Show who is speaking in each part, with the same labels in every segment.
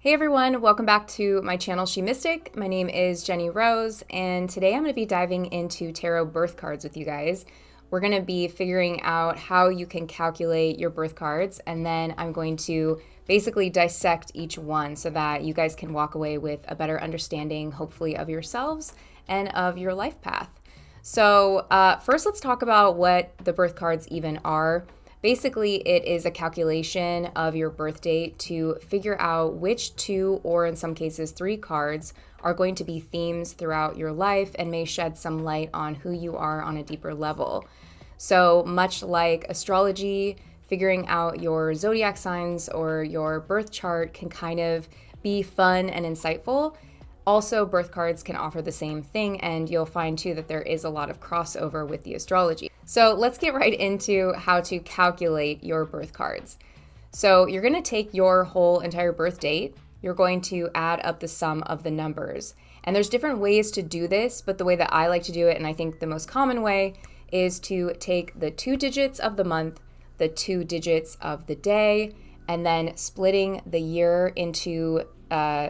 Speaker 1: Hey everyone, welcome back to my channel, She Mystic. My name is Jenny Rose, and today I'm going to be diving into tarot birth cards with you guys. We're going to be figuring out how you can calculate your birth cards, and then I'm going to basically dissect each one so that you guys can walk away with a better understanding, hopefully, of yourselves and of your life path. So first, let's talk about what the birth cards even are. Basically, it is a calculation of your birth date to figure out which two, or in some cases, three cards are going to be themes throughout your life and may shed some light on who you are on a deeper level. So much like astrology, figuring out your zodiac signs or your birth chart can kind of be fun and insightful. Also, birth cards can offer the same thing, and you'll find too that there is a lot of crossover with the astrology. So let's get right into how to calculate your birth cards. So you're going to take your whole entire birth date. You're going to add up the sum of the numbers. And there's different ways to do this, but the way that I like to do it, and I think the most common way, is to take the 2 digits of the month, the 2 digits of the day, and then splitting the year into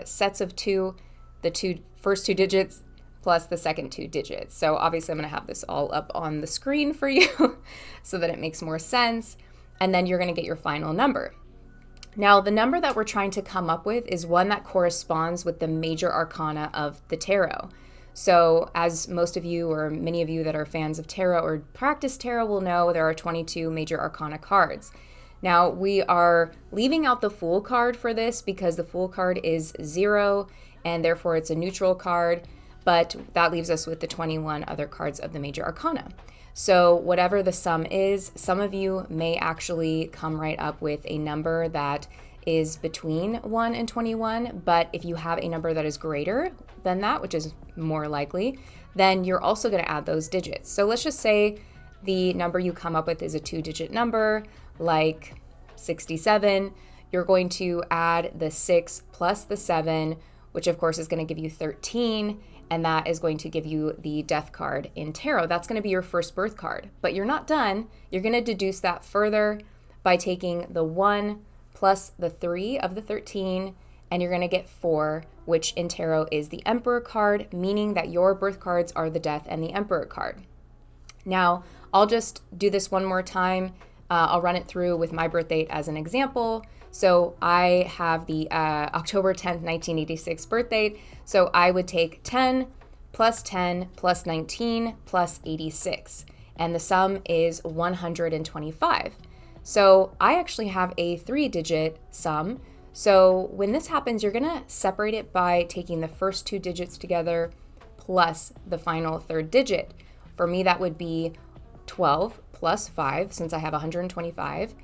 Speaker 1: sets of two, the first two digits plus the second 2 digits. So obviously I'm going to have this all up on the screen for you so that it makes more sense. And then you're going to get your final number. Now, the number that we're trying to come up with is one that corresponds with the major arcana of the tarot. So as most of you, or many of you that are fans of tarot or practice tarot will know, there are 22 major arcana cards. Now, we are leaving out the Fool card for this because the Fool card is 0 and therefore it's a neutral card, but that leaves us with the 21 other cards of the major arcana. So whatever the sum is, some of you may actually come right up with a number that is between 1 and 21, but if you have a number that is greater than that, which is more likely, then you're also going to add those digits. So let's just say the number you come up with is a 2-digit number, like 67. You're going to add the 6 plus the 7, which of course is going to give you 13, and that is going to give you the death card in tarot. That's going to be your first birth card, but you're not done. You're going to deduce that further by taking the 1 plus the 3 of the 13, and you're going to get 4, which in tarot is the Emperor card, meaning that your birth cards are the Death and the Emperor card. Now, I'll just do this one more time. I'll run it through with my birth date as an example. So I have the October 10th, 1986 birth date. So I would take 10 plus 19 plus 86. And the sum is 125. So I actually have a 3-digit sum. So when this happens, you're going to separate it by taking the first 2 digits together plus the final 3rd digit. For me, that would be 12 plus 5, since I have 125.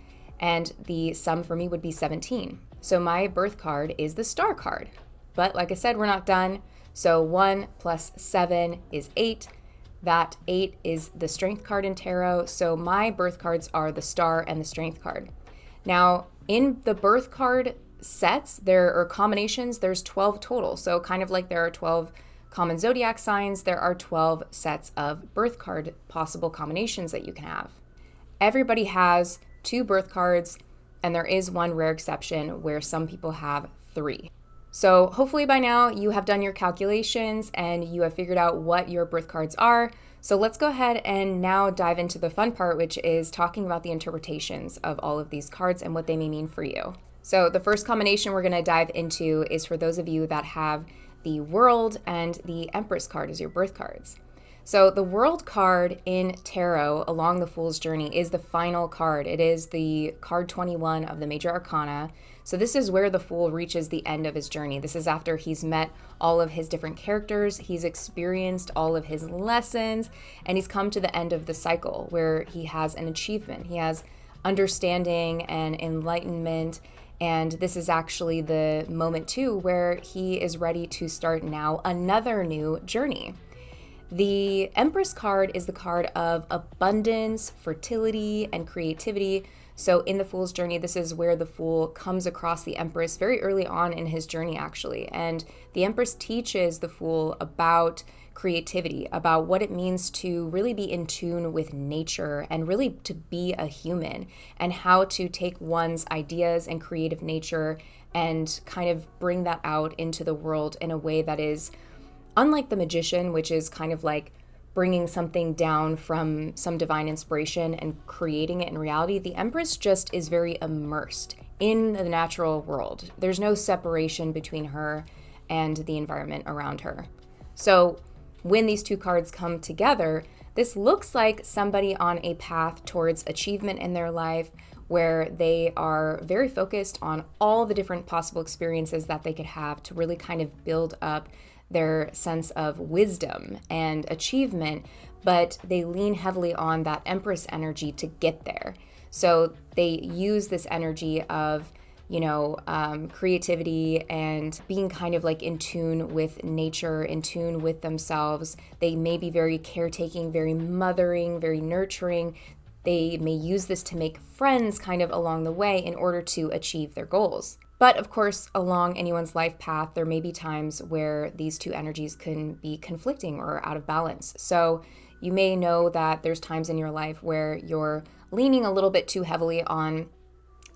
Speaker 1: And the sum for me would be 17. So my birth card is the Star card. But like I said, we're not done. So 1 plus 7 is 8. That 8 is the Strength card in tarot. So my birth cards are the Star and the Strength card. Now, in the birth card sets, there are combinations, there's 12 total. So kind of like there are 12 common zodiac signs, there are 12 sets of birth card possible combinations that you can have. Everybody has 2 birth cards, and there is one rare exception where some people have 3. So hopefully by now you have done your calculations and you have figured out what your birth cards are. So let's go ahead and now dive into the fun part, which is talking about the interpretations of all of these cards and what they may mean for you. So the first combination we're going to dive into is for those of you that have the World and the Empress card as your birth cards. So the World card in tarot along the Fool's Journey is the final card. It is the card 21 of the major arcana. So this is where the Fool reaches the end of his journey. This is after he's met all of his different characters, he's experienced all of his lessons, and he's come to the end of the cycle where he has an achievement. He has understanding and enlightenment. And this is actually the moment too where he is ready to start now another new journey. The Empress card is the card of abundance, fertility, and creativity. So in the Fool's Journey, this is where the Fool comes across the Empress very early on in his journey, actually. And the Empress teaches the Fool about creativity, about what it means to really be in tune with nature and really to be a human, and how to take one's ideas and creative nature and kind of bring that out into the world in a way that is unlike the magician, which is kind of like bringing something down from some divine inspiration and creating it in reality. The Empress just is very immersed in the natural world. There's no separation between her and the environment around her. So when these two cards come together, this looks like somebody on a path towards achievement in their life, where they are very focused on all the different possible experiences that they could have to really kind of build up their sense of wisdom and achievement, but they lean heavily on that Empress energy to get there. So they use this energy of, creativity and being kind of like in tune with nature, in tune with themselves. They may be very caretaking, very mothering, very nurturing. They may use this to make friends kind of along the way in order to achieve their goals. But of course, along anyone's life path, there may be times where these two energies can be conflicting or out of balance. So you may know that there's times in your life where you're leaning a little bit too heavily on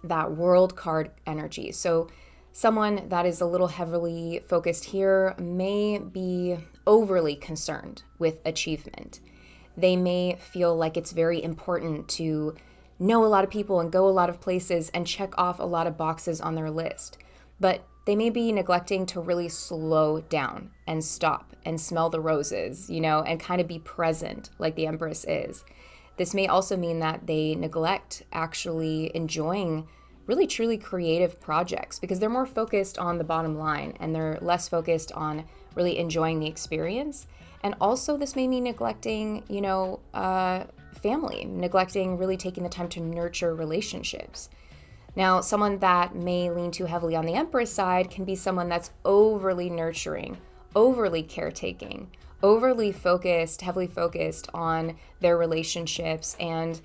Speaker 1: that world card energy. So someone that is a little heavily focused here may be overly concerned with achievement. They may feel like it's very important to know a lot of people and go a lot of places and check off a lot of boxes on their list. But they may be neglecting to really slow down and stop and smell the roses, and kind of be present like the Empress is. This may also mean that they neglect actually enjoying really truly creative projects because they're more focused on the bottom line and they're less focused on really enjoying the experience. And also this may mean neglecting, family, neglecting really taking the time to nurture relationships. Now, someone that may lean too heavily on the Empress side can be someone that's overly nurturing, overly caretaking, overly focused, heavily focused on their relationships. And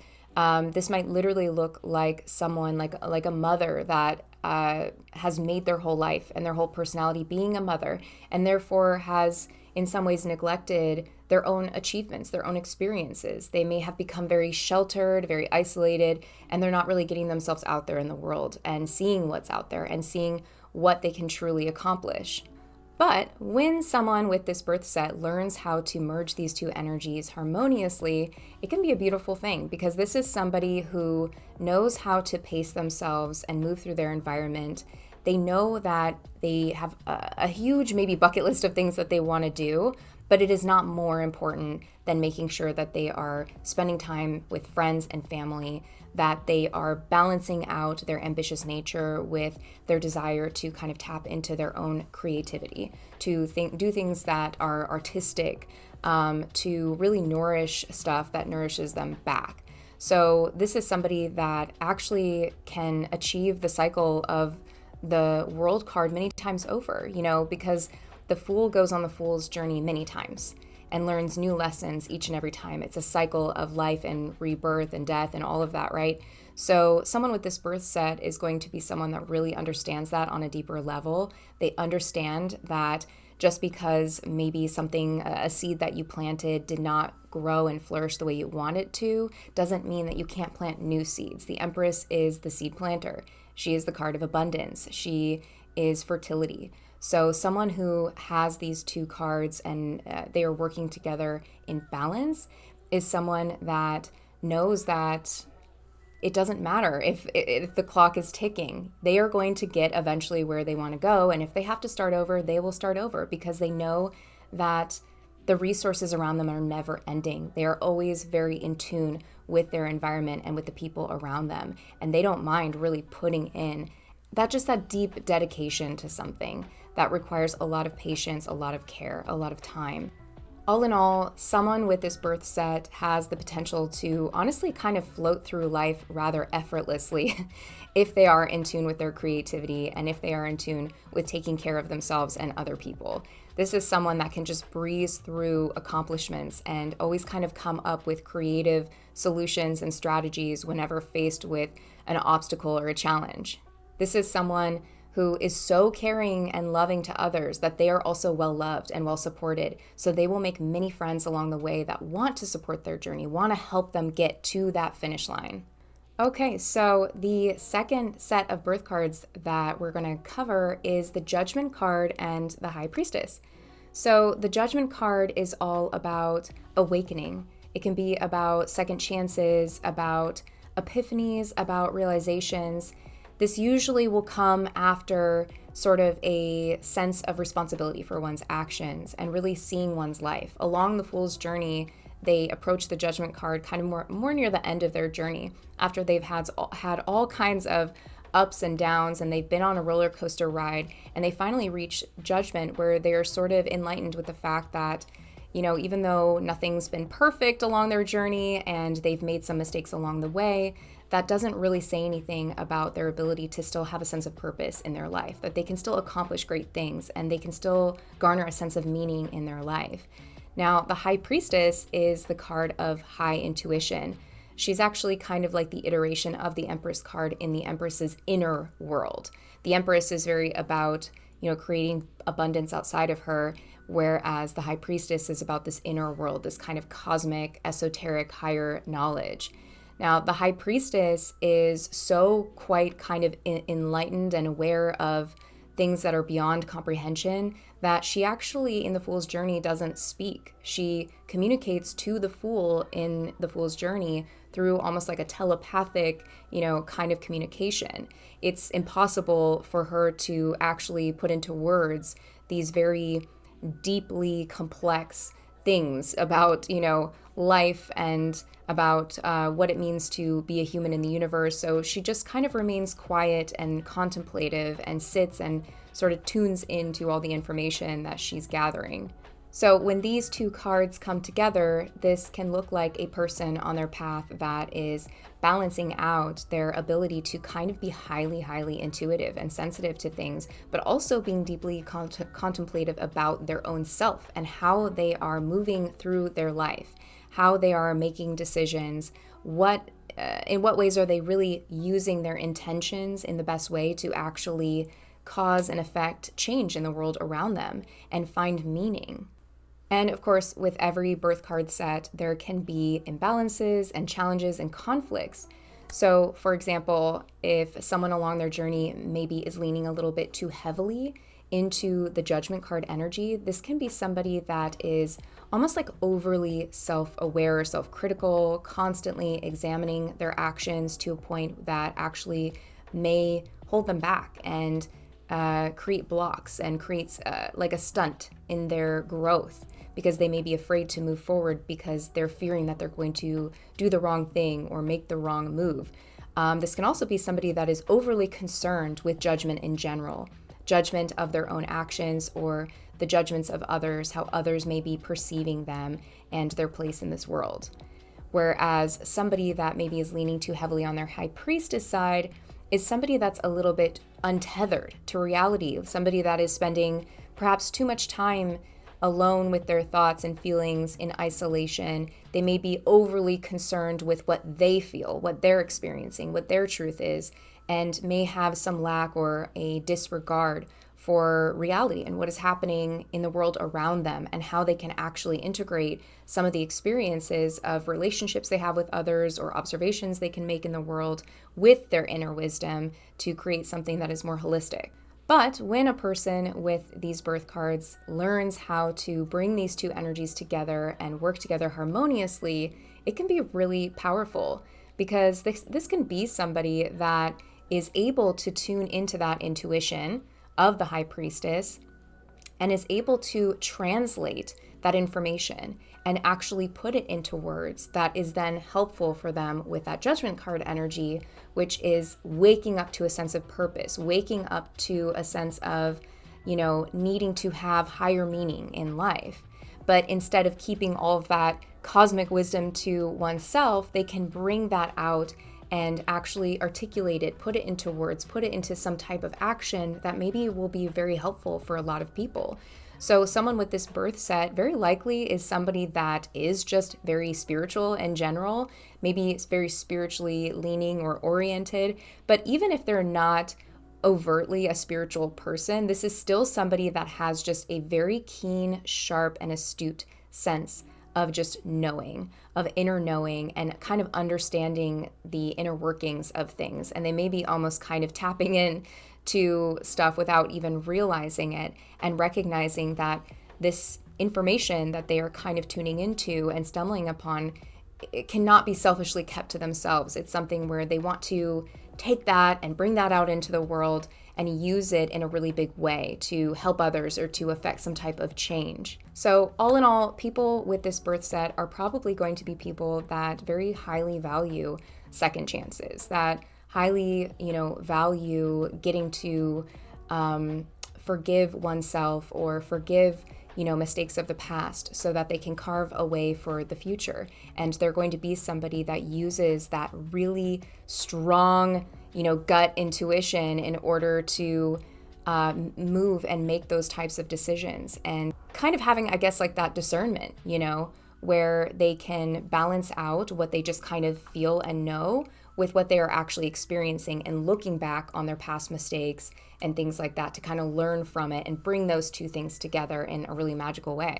Speaker 1: this might literally look like someone like a mother that has made their whole life and their whole personality being a mother, and therefore has in some ways neglected their own achievements, their own experiences. They may have become very sheltered, very isolated, and they're not really getting themselves out there in the world and seeing what's out there and seeing what they can truly accomplish. But when someone with this birth set learns how to merge these two energies harmoniously, it can be a beautiful thing because this is somebody who knows how to pace themselves and move through their environment. They know that they have a huge maybe bucket list of things that they want to do, but it is not more important than making sure that they are spending time with friends and family, that they are balancing out their ambitious nature with their desire to kind of tap into their own creativity, to do things that are artistic, to really nourish stuff that nourishes them back. So this is somebody that actually can achieve the cycle of the world card many times over, because the Fool goes on the Fool's journey many times and learns new lessons each and every time. It's a cycle of life and rebirth and death and all of that, right? So someone with this birth set is going to be someone that really understands that on a deeper level. They understand that just because maybe something, a seed that you planted did not grow and flourish the way you want it to, doesn't mean that you can't plant new seeds. The Empress is the seed planter. She is the card of abundance. She is fertility. So someone who has these two cards and they are working together in balance is someone that knows that it doesn't matter if the clock is ticking. They are going to get eventually where they want to go. And if they have to start over, they will start over because they know that the resources around them are never ending. They are always very in tune with their environment and with the people around them. And they don't mind really putting in that deep dedication to something that requires a lot of patience, a lot of care, a lot of time. All in all, someone with this birth set has the potential to honestly kind of float through life rather effortlessly if they are in tune with their creativity and if they are in tune with taking care of themselves and other people. This is someone that can just breeze through accomplishments and always kind of come up with creative solutions and strategies whenever faced with an obstacle or a challenge. This is someone who is so caring and loving to others that they are also well loved and well supported. So they will make many friends along the way that want to support their journey, want to help them get to that finish line. Okay, so the second set of birth cards that we're going to cover is the Judgment card and the High Priestess. So the Judgment card is all about awakening. It can be about second chances, about epiphanies, about realizations. This usually will come after sort of a sense of responsibility for one's actions and really seeing one's life. Along the Fool's journey, they approach the Judgment card kind of more near the end of their journey after they've had all kinds of ups and downs, and they've been on a roller coaster ride, and they finally reach Judgment, where they're sort of enlightened with the fact that, even though nothing's been perfect along their journey and they've made some mistakes along the way, that doesn't really say anything about their ability to still have a sense of purpose in their life, that they can still accomplish great things and they can still garner a sense of meaning in their life. Now, the High Priestess is the card of high intuition. She's actually kind of like the iteration of the Empress card in the Empress's inner world. The Empress is very about, creating abundance outside of her, whereas the High Priestess is about this inner world, this kind of cosmic, esoteric, higher knowledge. Now, the High Priestess is so quite kind of enlightened and aware of things that are beyond comprehension that she actually, in the Fool's journey, doesn't speak. She communicates to the Fool in the Fool's journey through almost like a telepathic, kind of communication. It's impossible for her to actually put into words these very deeply complex things about, life and about what it means to be a human in the universe. So she just kind of remains quiet and contemplative and sits and sort of tunes into all the information that she's gathering. So when these two cards come together, this can look like a person on their path that is balancing out their ability to kind of be highly, highly intuitive and sensitive to things, but also being deeply contemplative about their own self and how they are moving through their life, how they are making decisions, in what ways are they really using their intentions in the best way to actually cause and affect change in the world around them and find meaning. And of course, with every birth card set, there can be imbalances and challenges and conflicts. So, for example, if someone along their journey maybe is leaning a little bit too heavily into the Judgment card energy, this can be somebody that is almost like overly self-aware or self-critical, constantly examining their actions to a point that actually may hold them back and create blocks and creates like a stunt in their growth, because they may be afraid to move forward because they're fearing that they're going to do the wrong thing or make the wrong move. This can also be somebody that is overly concerned with judgment in general, judgment of their own actions or the judgments of others, how others may be perceiving them and their place in this world. Whereas somebody that maybe is leaning too heavily on their High Priestess side is somebody that's a little bit untethered to reality, somebody that is spending perhaps too much time alone with their thoughts and feelings in isolation. They may be overly concerned with what they feel, what they're experiencing, what their truth is, and may have some lack or a disregard for reality and what is happening in the world around them and how they can actually integrate some of the experiences of relationships they have with others or observations they can make in the world with their inner wisdom to create something that is more holistic. But when a person with these birth cards learns how to bring these two energies together and work together harmoniously, it can be really powerful, because this can be somebody that is able to tune into that intuition of the High Priestess and is able to translate that information and actually put it into words that is then helpful for them with that Judgment card energy, which is waking up to a sense of purpose, waking up to a sense of, needing to have higher meaning in life. But instead of keeping all of that cosmic wisdom to oneself, they can bring that out and actually articulate it, put it into words, put it into some type of action that maybe will be very helpful for a lot of people. So someone with this birth set very likely is somebody that is just very spiritual in general. Maybe it's very spiritually leaning or oriented, but even if they're not overtly a spiritual person, this is still somebody that has just a very keen, sharp, and astute sense of just knowing, of inner knowing, and kind of understanding the inner workings of things. And they may be almost kind of tapping in to stuff without even realizing it, and recognizing that this information that they are kind of tuning into and stumbling upon, it cannot be selfishly kept to themselves. It's something where they want to take that and bring that out into the world and use it in a really big way to help others or to affect some type of change. So all in all, people with this birth set are probably going to be people that very highly value second chances, that highly, value getting to forgive oneself or forgive mistakes of the past so that they can carve a way for the future. And they're going to be somebody that uses that really strong, gut intuition in order to move and make those types of decisions, and kind of having, I guess, like that discernment, where they can balance out what they just kind of feel and know with what they are actually experiencing, and looking back on their past mistakes and things like that to kind of learn from it and bring those two things together in a really magical way.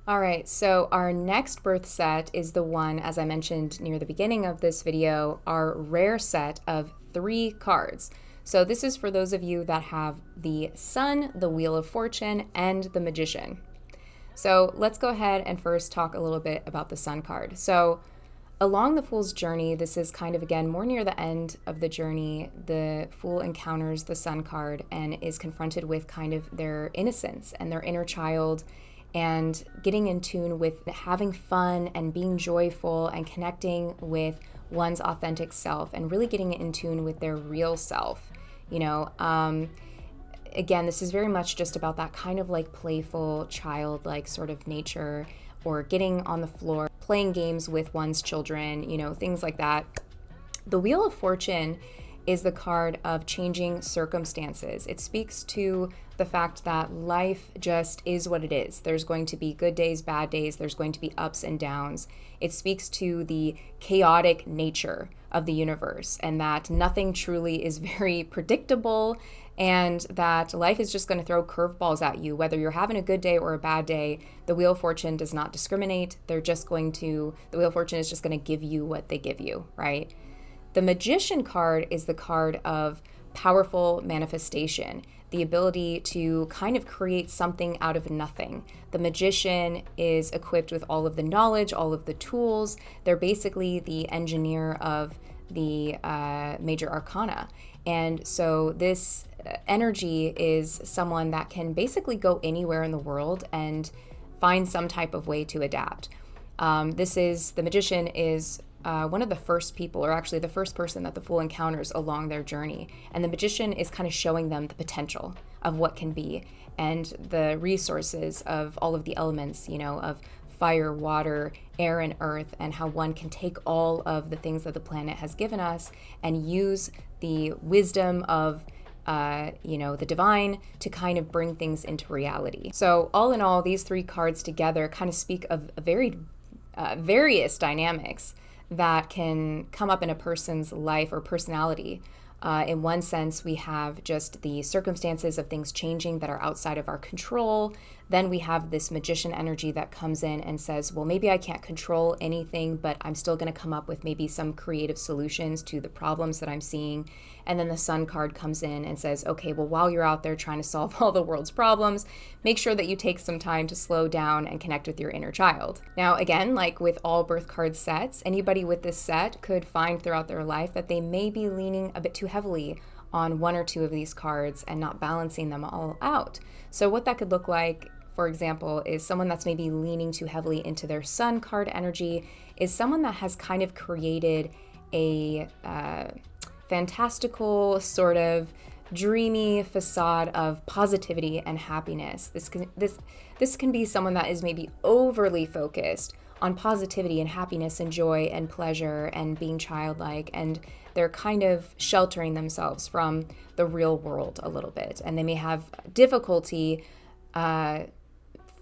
Speaker 1: All right, so our next birth set is the one, as I mentioned near the beginning of this video, our rare set of 3 cards. So this is for those of you that have the Sun, the Wheel of Fortune, and the Magician. So let's go ahead and first talk a little bit about the Sun card. So along the Fool's journey, this is kind of, again, more near the end of the journey, the Fool encounters the Sun card and is confronted with kind of their innocence and their inner child, and getting in tune with having fun and being joyful and connecting with one's authentic self and really getting in tune with their real self. Again, this is very much just about that kind of like playful, childlike sort of nature, or getting on the floor, playing games with one's children, things like that. The Wheel of Fortune is the card of changing circumstances. It speaks to the fact that life just is what it is. There's going to be good days, bad days. There's going to be ups and downs. It speaks to the chaotic nature of the universe, and that nothing truly is very predictable, and that life is just going to throw curveballs at you, whether you're having a good day or a bad day. The Wheel of Fortune does not discriminate. The Wheel of Fortune is just going to give you what they give you, right? The Magician card is the card of powerful manifestation, the ability to kind of create something out of nothing. The Magician is equipped with all of the knowledge, all of the tools. They're basically the engineer of the major arcana. And so this energy is someone that can basically go anywhere in the world and find some type of way to adapt. The Magician is one of the first people, or actually the first person that the Fool encounters along their journey. And the Magician is kind of showing them the potential of what can be, and the resources of all of the elements, of fire, water, air, and earth, and how one can take all of the things that the planet has given us and use the wisdom of the divine to kind of bring things into reality. So all in all, these 3 cards together kind of speak of various dynamics that can come up in a person's life or personality. In one sense, we have just the circumstances of things changing that are outside of our control. Then we have this Magician energy that comes in and says, well, maybe I can't control anything, but I'm still going to come up with maybe some creative solutions to the problems that I'm seeing. And then the Sun card comes in and says, okay, well, while you're out there trying to solve all the world's problems, make sure that you take some time to slow down and connect with your inner child. Now, again, like with all birth card sets, anybody with this set could find throughout their life that they may be leaning a bit too heavily on 1 or 2 of these cards and not balancing them all out. So what that could look like, for example, is someone that's maybe leaning too heavily into their Sun card energy, is someone that has kind of created a fantastical sort of dreamy facade of positivity and happiness. This can be someone that is maybe overly focused on positivity and happiness and joy and pleasure and being childlike, and they're kind of sheltering themselves from the real world a little bit, and they may have difficulty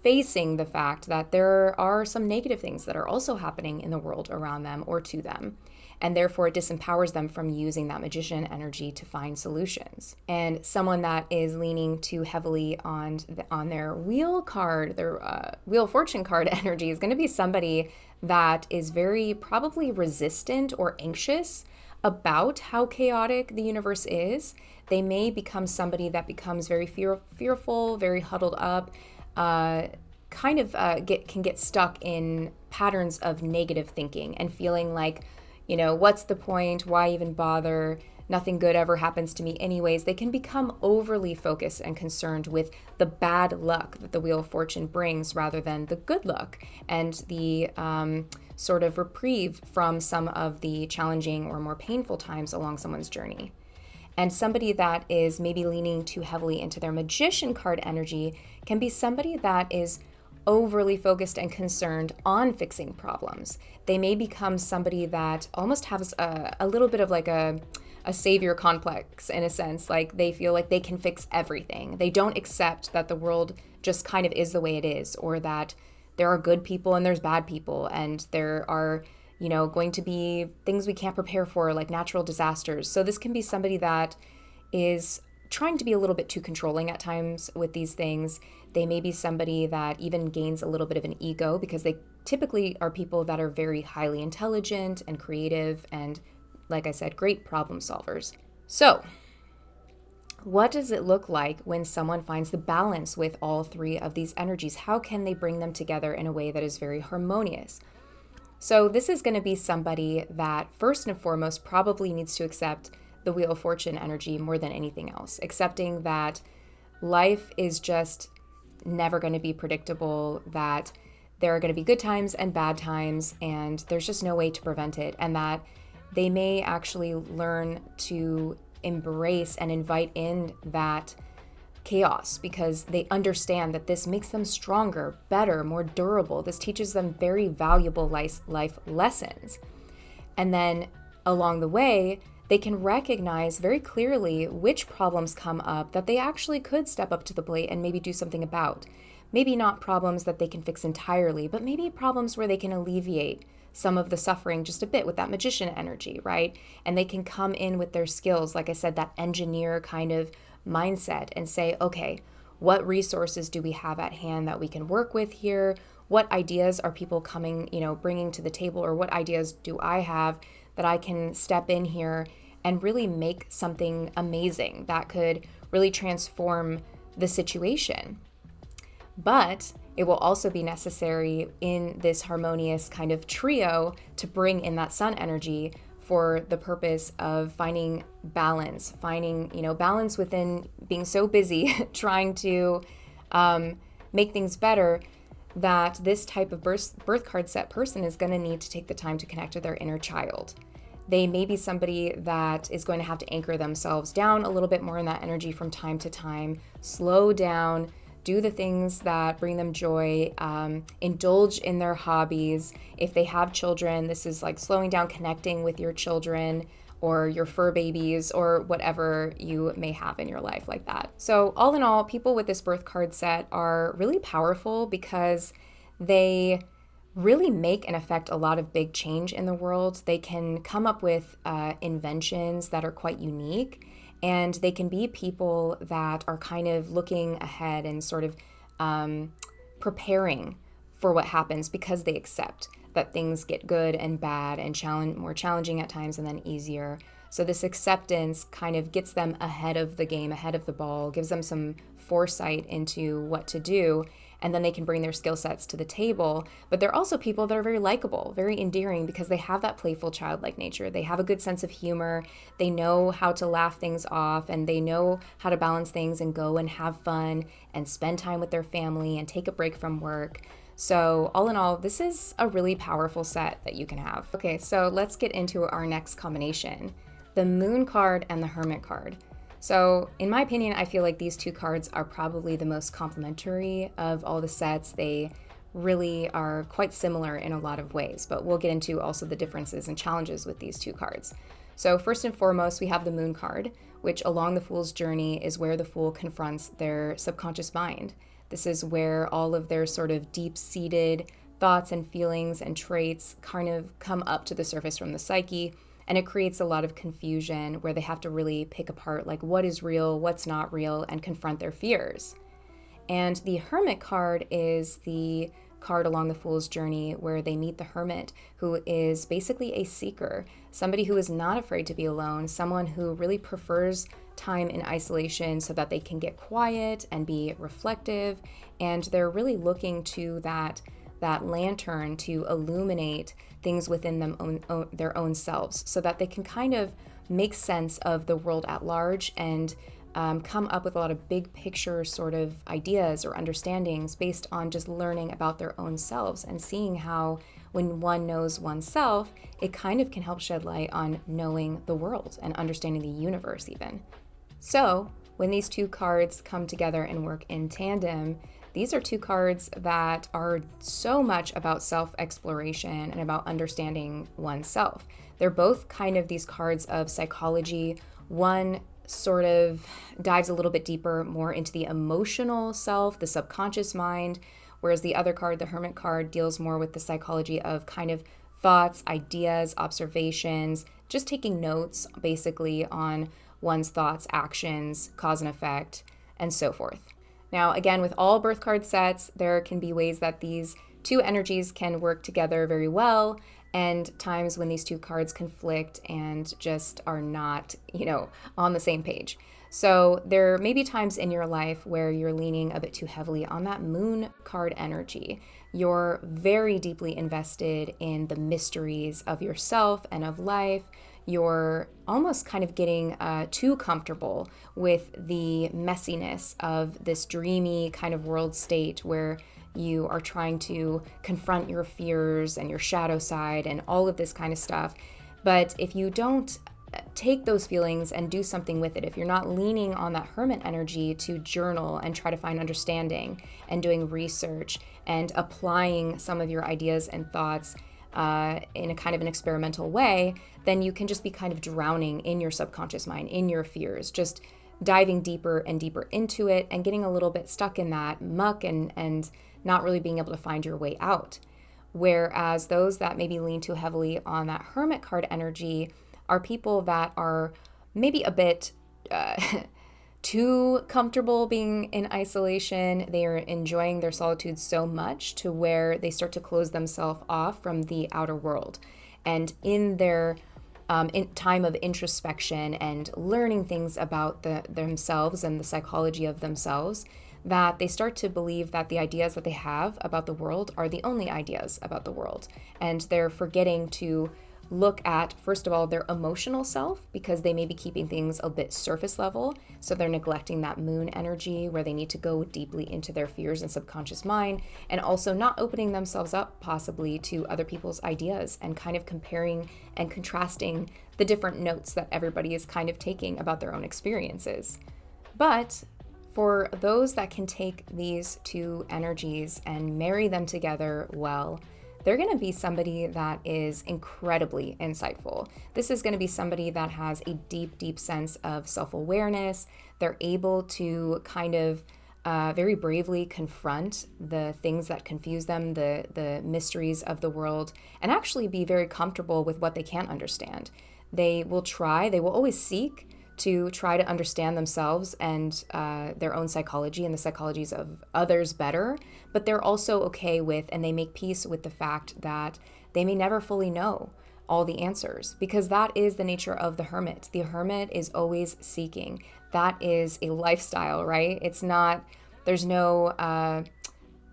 Speaker 1: facing the fact that there are some negative things that are also happening in the world around them or to them. and therefore it disempowers them from using that magician energy to find solutions. And someone that is leaning too heavily on their wheel card, their wheel of fortune card energy, is going to be somebody that is very probably resistant or anxious about how chaotic the universe is. They may become somebody that becomes very fearful, very huddled up, can get stuck in patterns of negative thinking and feeling like, what's the point? Why even bother? Nothing good ever happens to me anyways. They can become overly focused and concerned with the bad luck that the Wheel of Fortune brings rather than the good luck and the sort of reprieve from some of the challenging or more painful times along someone's journey. And somebody that is maybe leaning too heavily into their magician card energy can be somebody that is overly focused and concerned on fixing problems. They may become somebody that almost has a little bit of like a savior complex in a sense, like they feel like they can fix everything. They don't accept that the world just kind of is the way it is, or that there are good people and there's bad people, and there are, going to be things we can't prepare for, like natural disasters. So this can be somebody that is trying to be a little bit too controlling at times with these things. They may be somebody that even gains a little bit of an ego because they typically are people that are very highly intelligent and creative and, like I said, great problem solvers. So, what does it look like when someone finds the balance with all three of these energies? How can they bring them together in a way that is very harmonious? So this is going to be somebody that first and foremost probably needs to accept the Wheel of Fortune energy more than anything else, accepting that life is just never going to be predictable, that there are going to be good times and bad times, and there's just no way to prevent it, and that they may actually learn to embrace and invite in that chaos because they understand that this makes them stronger, better, more durable. This teaches them very valuable life lessons. And then along the way, they can recognize very clearly which problems come up that they actually could step up to the plate and maybe do something about. Maybe not problems that they can fix entirely, but maybe problems where they can alleviate some of the suffering just a bit with that magician energy, right? And they can come in with their skills, like I said, that engineer kind of mindset, and say, okay, what resources do we have at hand that we can work with here? What ideas are people coming, bringing to the table, or what ideas do I have that I can step in here and really make something amazing that could really transform the situation? But it will also be necessary in this harmonious kind of trio to bring in that sun energy for the purpose of finding balance, balance within being so busy trying to make things better, that this type of birth card set person is going to need to take the time to connect with their inner child. They may be somebody that is going to have to anchor themselves down a little bit more in that energy from time to time, slow down, do the things that bring them joy, indulge in their hobbies. If they have children, this is like slowing down, connecting with your children or your fur babies or whatever you may have in your life like that. So all in all, people with this birth card set are really powerful because they really make and affect a lot of big change in the world. They can come up with inventions that are quite unique. And they can be people that are kind of looking ahead and sort of preparing for what happens because they accept that things get good and bad and more challenging at times and then easier. So this acceptance kind of gets them ahead of the game, ahead of the ball, gives them some foresight into what to do, and then they can bring their skill sets to the table. But they're also people that are very likable, very endearing, because they have that playful childlike nature. They have a good sense of humor. They know how to laugh things off, and they know how to balance things and go and have fun and spend time with their family and take a break from work. So all in all, this is a really powerful set that you can have. Okay, so let's get into our next combination, the Moon card and the Hermit card. So in my opinion, I feel like these two cards are probably the most complementary of all the sets. They really are quite similar in a lot of ways, but we'll get into also the differences and challenges with these two cards. So first and foremost, we have the Moon card, which along the Fool's journey is where the Fool confronts their subconscious mind. This is where all of their sort of deep-seated thoughts and feelings and traits kind of come up to the surface from the psyche, and it creates a lot of confusion where they have to really pick apart like what is real, what's not real, and confront their fears. And the Hermit card is the card along the Fool's Journey where they meet the Hermit, who is basically a seeker, somebody who is not afraid to be alone, someone who really prefers time in isolation so that they can get quiet and be reflective. And they're really looking to that lantern to illuminate things within their own selves so that they can kind of make sense of the world at large and come up with a lot of big picture sort of ideas or understandings based on just learning about their own selves and seeing how when one knows oneself, it kind of can help shed light on knowing the world and understanding the universe even. So when these two cards come together and work in tandem, these are two cards that are so much about self-exploration and about understanding oneself. They're both kind of these cards of psychology. One sort of dives a little bit deeper, more into the emotional self, the subconscious mind, whereas the other card, the Hermit card, deals more with the psychology of kind of thoughts, ideas, observations, just taking notes basically on one's thoughts, actions, cause and effect, and so forth. Now, again, with all birth card sets, there can be ways that these two energies can work together very well, and times when these two cards conflict and just are not, on the same page. So there may be times in your life where you're leaning a bit too heavily on that Moon card energy. You're very deeply invested in the mysteries of yourself and of life. You're almost kind of getting too comfortable with the messiness of this dreamy kind of world state where you are trying to confront your fears and your shadow side and all of this kind of stuff. But if you don't take those feelings and do something with it, if you're not leaning on that Hermit energy to journal and try to find understanding and doing research and applying some of your ideas and thoughts in a kind of an experimental way, then you can just be kind of drowning in your subconscious mind, in your fears, just diving deeper and deeper into it and getting a little bit stuck in that muck and not really being able to find your way out. Whereas those that maybe lean too heavily on that Hermit card energy are people that are maybe a bit too comfortable being in isolation. They are enjoying their solitude so much to where they start to close themselves off from the outer world. And in their in time of introspection and learning things about themselves and the psychology of themselves, that they start to believe that the ideas that they have about the world are the only ideas about the world. And they're forgetting to look at, first of all, their emotional self, because they may be keeping things a bit surface level. So they're neglecting that Moon energy where they need to go deeply into their fears and subconscious mind, and also not opening themselves up possibly to other people's ideas and kind of comparing and contrasting the different notes that everybody is kind of taking about their own experiences. But for those that can take these two energies and marry them together well, they're going to be somebody that is incredibly insightful. This is going to be somebody that has a deep, deep sense of self-awareness. They're able to kind of very bravely confront the things that confuse them, the mysteries of the world, and actually be very comfortable with what they can't understand. They will always seek to try to understand themselves and their own psychology and the psychologies of others better, but they're also okay with, and they make peace with the fact that they may never fully know all the answers, because that is the nature of the Hermit. The Hermit is always seeking. That is a lifestyle, right? It's not, there's no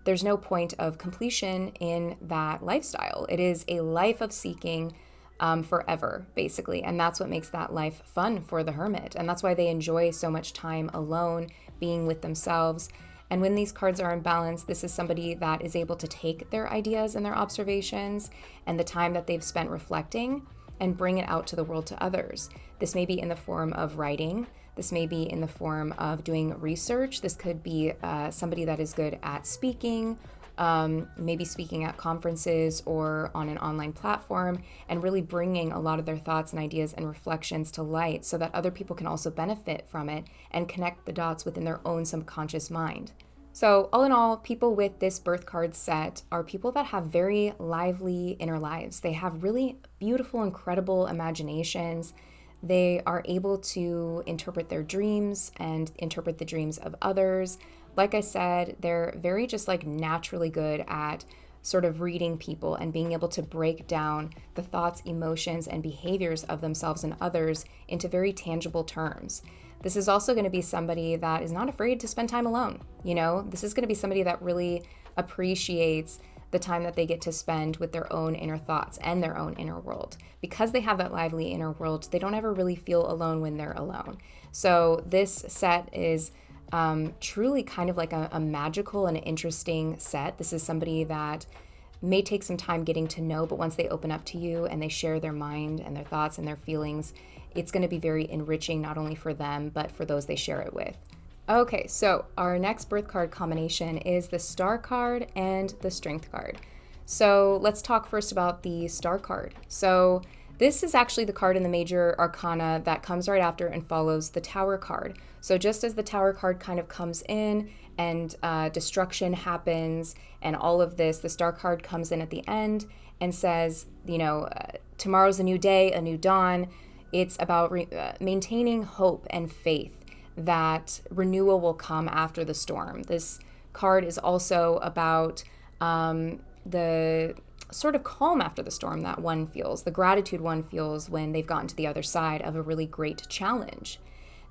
Speaker 1: point of completion in that lifestyle. It is a life of seeking forever, basically. And that's what makes that life fun for the Hermit. And that's why they enjoy so much time alone, being with themselves. And when these cards are in balance, this is somebody that is able to take their ideas and their observations and the time that they've spent reflecting and bring it out to the world to others. This may be in the form of writing. This may be in the form of doing research. This could be somebody that is good at speaking, maybe speaking at conferences or on an online platform, and really bringing a lot of their thoughts and ideas and reflections to light so that other people can also benefit from it and connect the dots within their own subconscious mind. So, all in all, people with this birth card set are people that have very lively inner lives. They have really beautiful, incredible imaginations. They are able to interpret their dreams and interpret the dreams of others. Like I said, they're very just like naturally good at sort of reading people and being able to break down the thoughts, emotions, and behaviors of themselves and others into very tangible terms. This is also going to be somebody that is not afraid to spend time alone. This is going to be somebody that really appreciates the time that they get to spend with their own inner thoughts and their own inner world. Because they have that lively inner world, they don't ever really feel alone when they're alone. So this set is truly kind of like a magical and interesting set. This is somebody that may take some time getting to know, but once they open up to you and they share their mind and their thoughts and their feelings, it's going to be very enriching, not only for them, but for those they share it with. Okay, so our next birth card combination is the Star card and the Strength card. So let's talk first about the Star card. So this is actually the card in the major arcana that comes right after and follows the Tower card. So just as the Tower card kind of comes in and destruction happens and all of this, the Star card comes in at the end and says, tomorrow's a new day, a new dawn. It's about maintaining hope and faith that renewal will come after the storm. This card is also about the sort of calm after the storm that one feels, the gratitude one feels when they've gotten to the other side of a really great challenge.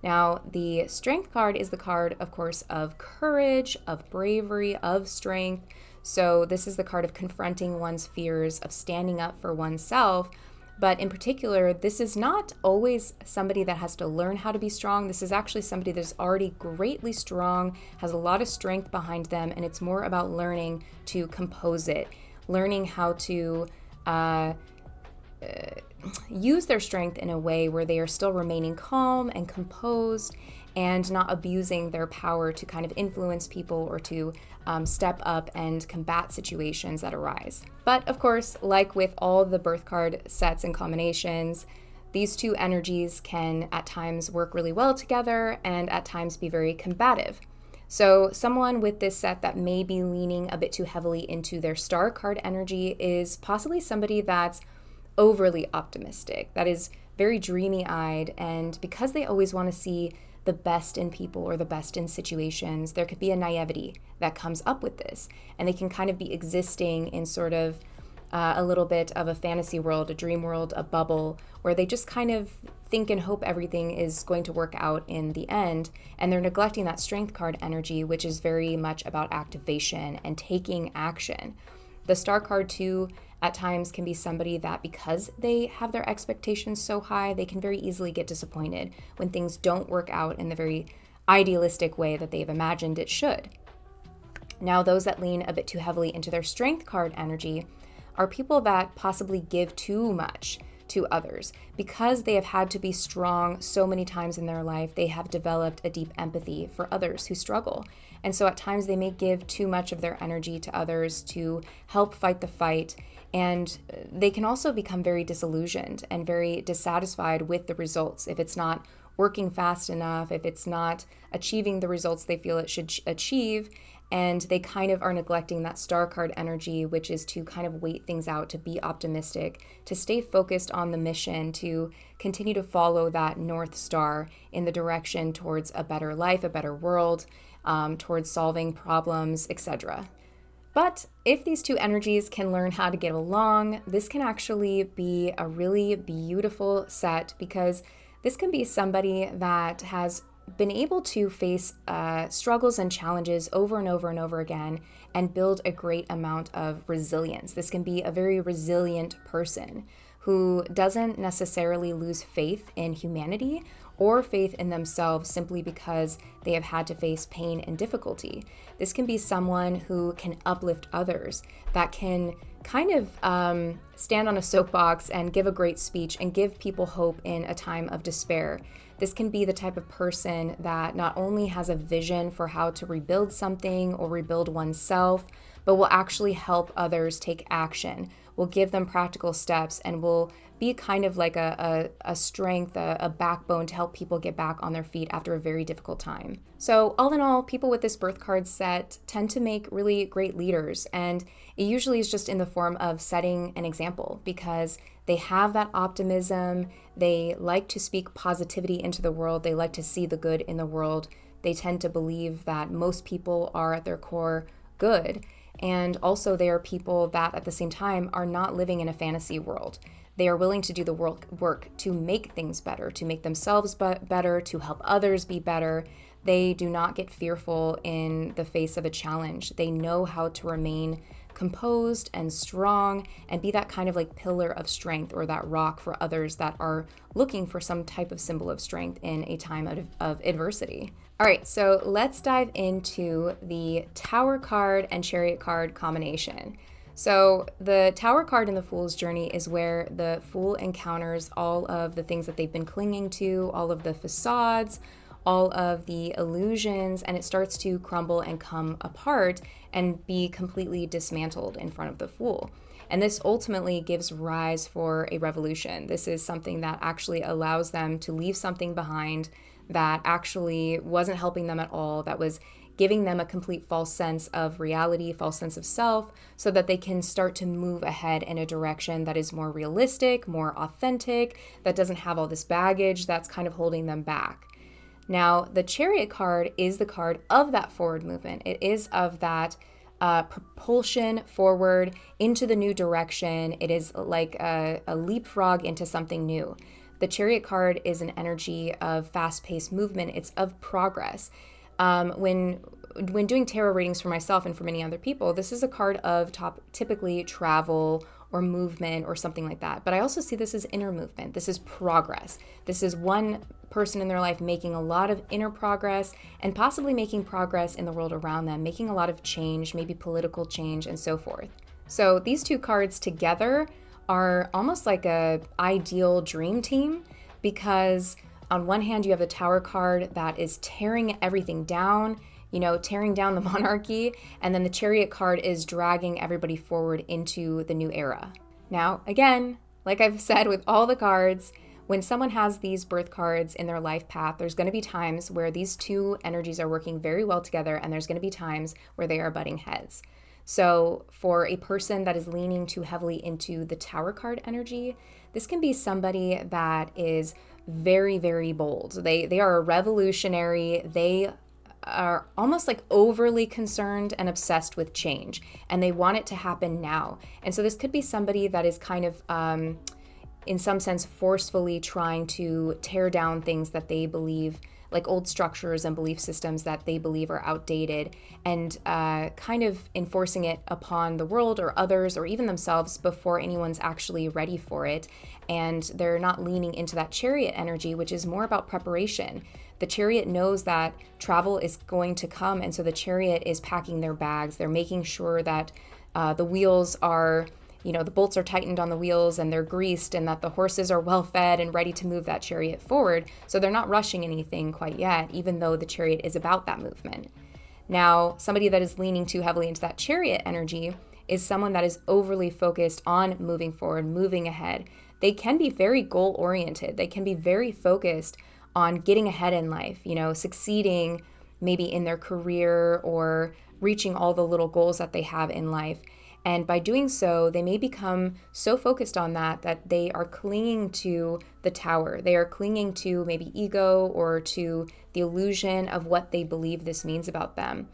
Speaker 1: Now, the Strength card is the card, of course, of courage, of bravery, of strength. So this is the card of confronting one's fears, of standing up for oneself. But in particular, this is not always somebody that has to learn how to be strong. This is actually somebody that's already greatly strong, has a lot of strength behind them, and it's more about learning to compose it, learning how to use their strength in a way where they are still remaining calm and composed and not abusing their power to kind of influence people or to step up and combat situations that arise. But of course, like with all the birth card sets and combinations, these two energies can at times work really well together and at times be very combative. So someone with this set that may be leaning a bit too heavily into their Star card energy is possibly somebody that's overly optimistic, that is very dreamy-eyed, and because they always want to see the best in people or the best in situations, there could be a naivety that comes up with this, and they can kind of be existing in sort of a little bit of a fantasy world, a dream world, a bubble, where they just kind of think and hope everything is going to work out in the end, and they're neglecting that Strength card energy, which is very much about activation and taking action. The Star card too at times can be somebody that, because they have their expectations so high, they can very easily get disappointed when things don't work out in the very idealistic way that they've imagined it should. Now, those that lean a bit too heavily into their Strength card energy are people that possibly give too much to others. Because they have had to be strong so many times in their life, they have developed a deep empathy for others who struggle. And so at times they may give too much of their energy to others to help fight the fight. And they can also become very disillusioned and very dissatisfied with the results if it's not working fast enough, if it's not achieving the results they feel it should achieve. And they kind of are neglecting that Star card energy, which is to kind of wait things out, to be optimistic, to stay focused on the mission, to continue to follow that North Star in the direction towards a better life, a better world, towards solving problems, etc. But if these two energies can learn how to get along, this can actually be a really beautiful set, because this can be somebody that has been able to face struggles and challenges over and over and over again and build a great amount of resilience. This can be a very resilient person who doesn't necessarily lose faith in humanity or faith in themselves simply because they have had to face pain and difficulty. This can be someone who can uplift others, that can kind of stand on a soapbox and give a great speech and give people hope in a time of despair. This can be the type of person that not only has a vision for how to rebuild something or rebuild oneself, but will actually help others take action, will give them practical steps, and will be kind of like a strength, a backbone to help people get back on their feet after a very difficult time. So all in all, people with this birth card set tend to make really great leaders, and it usually is just in the form of setting an example because they have that optimism, they like to speak positivity into the world, they like to see the good in the world, they tend to believe that most people are at their core good, and also they are people that at the same time are not living in a fantasy world. They are willing to do the work to make things better, to make themselves better, to help others be better. They do not get fearful in the face of a challenge. They know how to remain composed and strong and be that kind of like pillar of strength or that rock for others that are looking for some type of symbol of strength in a time of adversity. All right, so let's dive into the Tower card and Chariot card combination. So the Tower card in the Fool's Journey is where the Fool encounters all of the things that they've been clinging to, all of the facades, all of the illusions, and it starts to crumble and come apart and be completely dismantled in front of the Fool. And this ultimately gives rise for a revolution. This is something that actually allows them to leave something behind that actually wasn't helping them at all, that was giving them a complete false sense of reality, false sense of self, so that they can start to move ahead in a direction that is more realistic, more authentic, that doesn't have all this baggage that's kind of holding them back. Now, the Chariot card is the card of that forward movement. It is of that propulsion forward into the new direction. It is like a leapfrog into something new. The Chariot card is an energy of fast-paced movement. It's of progress. When doing tarot readings for myself and for many other people, this is a card of typically travel or movement or something like that. But I also see this as inner movement. This is progress. This is one person in their life making a lot of inner progress and possibly making progress in the world around them, making a lot of change, maybe political change and so forth. So these two cards together are almost like a ideal dream team because on one hand, you have the Tower card that is tearing everything down, tearing down the monarchy, and then the Chariot card is dragging everybody forward into the new era. Now, again, like I've said with all the cards, when someone has these birth cards in their life path, there's going to be times where these two energies are working very well together, and there's going to be times where they are butting heads. So for a person that is leaning too heavily into the Tower card energy, this can be somebody that is very, very bold. They are a revolutionary. They are almost like overly concerned and obsessed with change, and they want it to happen now. And so this could be somebody that is kind of, in some sense, forcefully trying to tear down things that they believe, like old structures and belief systems that they believe are outdated, and kind of enforcing it upon the world or others or even themselves before anyone's actually ready for it. And they're not leaning into that Chariot energy, which is more about preparation. The Chariot knows that travel is going to come, and so the Chariot is packing their bags. They're making sure that the wheels are, the bolts are tightened on the wheels and they're greased, and that the horses are well fed and ready to move that Chariot forward. So they're not rushing anything quite yet, even though the Chariot is about that movement. Now, somebody that is leaning too heavily into that Chariot energy is someone that is overly focused on moving forward, moving ahead. They can be very goal-oriented. They can be very focused on getting ahead in life, succeeding maybe in their career or reaching all the little goals that they have in life. And by doing so, they may become so focused on that they are clinging to the Tower. They are clinging to maybe ego or to the illusion of what they believe this means about them.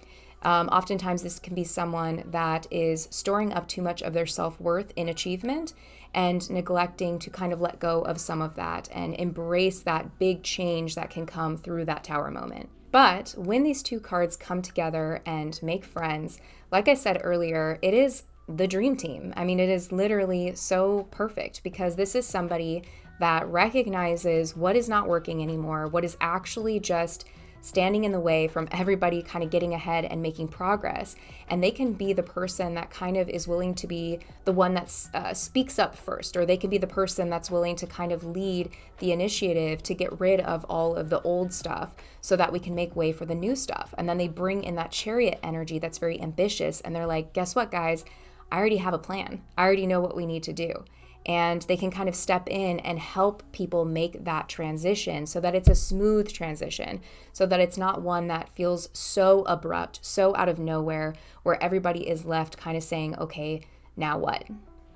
Speaker 1: Oftentimes, this can be someone that is storing up too much of their self-worth in achievement and neglecting to kind of let go of some of that and embrace that big change that can come through that Tower moment. But when these two cards come together and make friends, like I said earlier, it is the dream team. I mean, it is literally so perfect because this is somebody that recognizes what is not working anymore, what is actually just standing in the way from everybody kind of getting ahead and making progress. And they can be the person that kind of is willing to be the one that speaks up first, or they can be the person that's willing to kind of lead the initiative to get rid of all of the old stuff so that we can make way for the new stuff. And then they bring in that Chariot energy that's very ambitious, and they're like, guess what, guys? I already have a plan. I already know what we need to do. and they can kind of step in and help people make that transition so that it's a smooth transition, so that it's not one that feels so abrupt, so out of nowhere, where everybody is left kind of saying, okay, now what?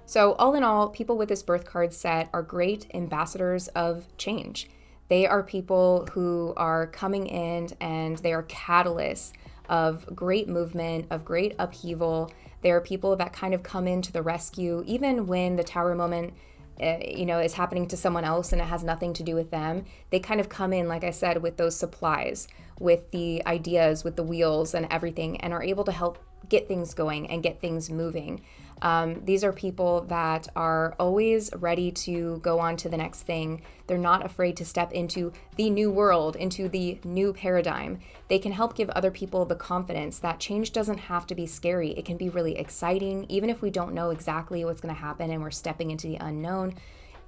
Speaker 1: So all in all, people with this birth card set are great ambassadors of change. They are people who are coming in and they are catalysts of great movement, of great upheaval. They are people that kind of come into the rescue, even when the tower moment, is happening to someone else and it has nothing to do with them. They kind of come in, like I said, with those supplies, with the ideas, with the wheels and everything, and are able to help get things going and get things moving. These are people that are always ready to go on to the next thing. They're not afraid to step into the new world, into the new paradigm. They can help give other people the confidence that change doesn't have to be scary. It can be really exciting, even if we don't know exactly what's going to happen and we're stepping into the unknown.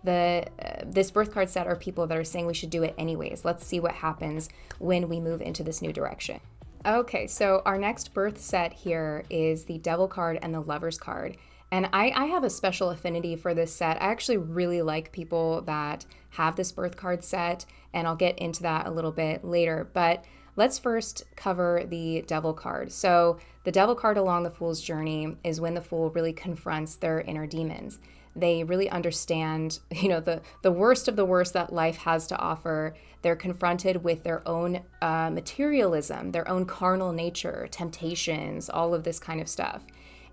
Speaker 1: This birth card set are people that are saying we should do it anyways. Let's see what happens when we move into this new direction. Okay, so our next birth set here is the Devil card and the Lovers card. And I have a special affinity for this set. I actually really like people that have this birth card set, and I'll get into that a little bit later. But let's first cover the Devil card. So the Devil card along the Fool's journey is when the Fool really confronts their inner demons. They really understand, the worst of the worst that life has to offer. They're confronted with their own materialism, their own carnal nature, temptations, all of this kind of stuff.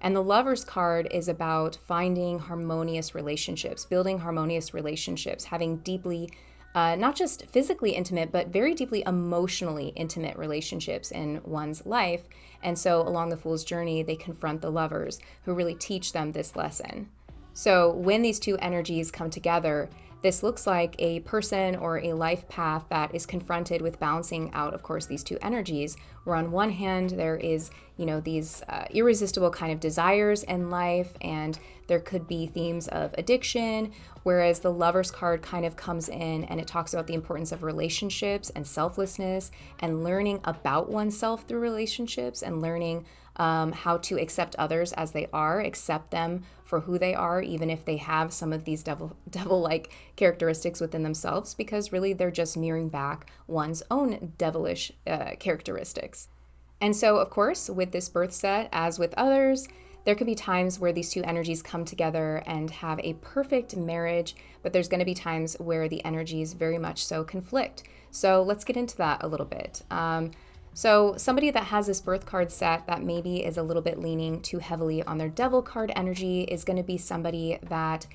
Speaker 1: And the Lover's card is about finding harmonious relationships, building harmonious relationships, having deeply, not just physically intimate, but very deeply emotionally intimate relationships in one's life. And so along the Fool's journey, they confront the lovers who really teach them this lesson. So when these two energies come together, this looks like a person or a life path that is confronted with balancing out, of course, these two energies, where on one hand, there is, these irresistible kind of desires in life, and there could be themes of addiction, whereas the Lover's card kind of comes in and it talks about the importance of relationships and selflessness and learning about oneself through relationships and learning how to accept others as they are, accept them for who they are, even if they have some of these devil-like characteristics within themselves, because really they're just mirroring back one's own devilish characteristics. And so, of course, with this birth set, as with others, there could be times where these two energies come together and have a perfect marriage, but there's going to be times where the energies very much so conflict. So let's get into that a little bit. So somebody that has this birth card set that maybe is a little bit leaning too heavily on their Devil card energy is going to be somebody that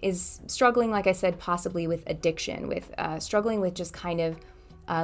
Speaker 1: is struggling, like I said, possibly with addiction, with struggling with just kind of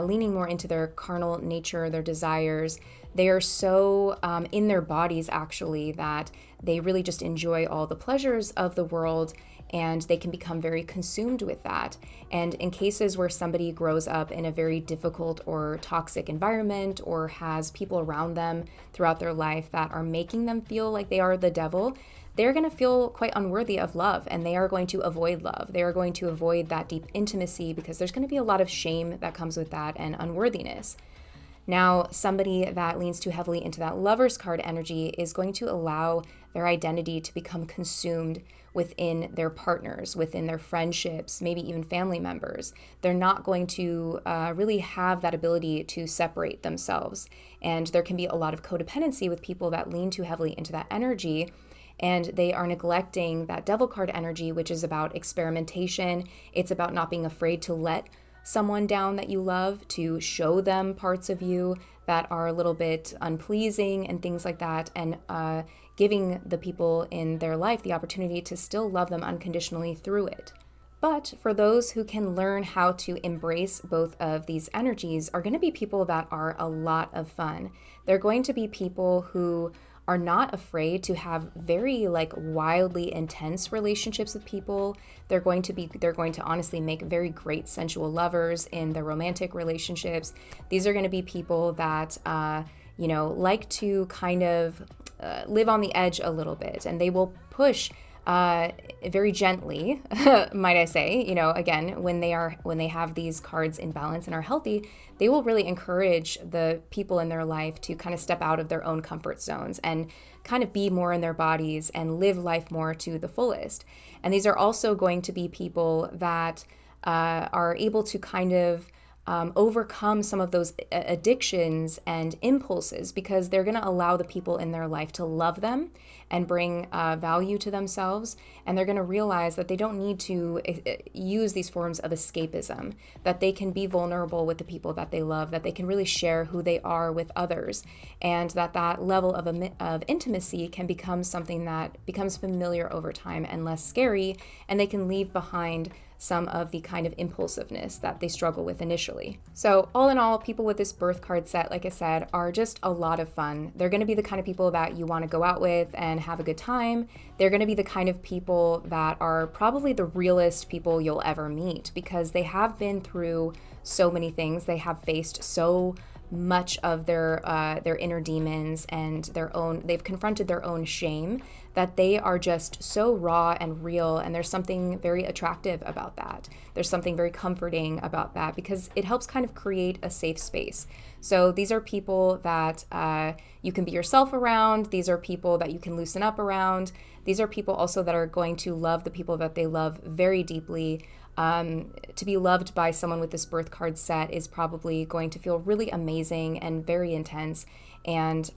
Speaker 1: leaning more into their carnal nature, their desires. They are so in their bodies, actually, that they really just enjoy all the pleasures of the world, and they can become very consumed with that. And in cases where somebody grows up in a very difficult or toxic environment or has people around them throughout their life that are making them feel like they are the devil, they're going to feel quite unworthy of love, and they are going to avoid love. They are going to avoid that deep intimacy because there's going to be a lot of shame that comes with that and unworthiness. Now, somebody that leans too heavily into that Lover's card energy is going to allow their identity to become consumed within their partners, within their friendships, maybe even family members. They're not going to really have that ability to separate themselves. And there can be a lot of codependency with people that lean too heavily into that energy, and they are neglecting that Devil card energy, which is about experimentation. It's about not being afraid to let someone down that you love, to show them parts of you that are a little bit unpleasing and things like that, and giving the people in their life the opportunity to still love them unconditionally through it. But for those who can learn how to embrace both of these energies are going to be people that are a lot of fun. They're going to be people who are not afraid to have very wildly intense relationships with people. They're going to honestly make very great sensual lovers in their romantic relationships. These are going to be people that like to kind of live on the edge a little bit, and they will push very gently, might I say. Again, when they have these cards in balance and are healthy, they will really encourage the people in their life to kind of step out of their own comfort zones and kind of be more in their bodies and live life more to the fullest. And these are also going to be people that are able to kind of overcome some of those addictions and impulses, because they're going to allow the people in their life to love them and bring value to themselves. And they're going to realize that they don't need to use these forms of escapism, that they can be vulnerable with the people that they love, that they can really share who they are with others, and that level of intimacy can become something that becomes familiar over time and less scary, and they can leave behind some of the kind of impulsiveness that they struggle with initially. So all in all, people with this birth card set, like I said, are just a lot of fun. They're going to be the kind of people that you want to go out with and have a good time. They're going to be the kind of people that are probably the realest people you'll ever meet, because they have been through so many things. They have faced so much of their inner demons and they've confronted their own shame, that they are just so raw and real. And there's something very attractive about that. There's something very comforting about that, because it helps kind of create a safe space. So these are people that you can be yourself around. These are people that you can loosen up around. These are people also that are going to love the people that they love very deeply. To be loved by someone with this birth card set is probably going to feel really amazing and very intense. And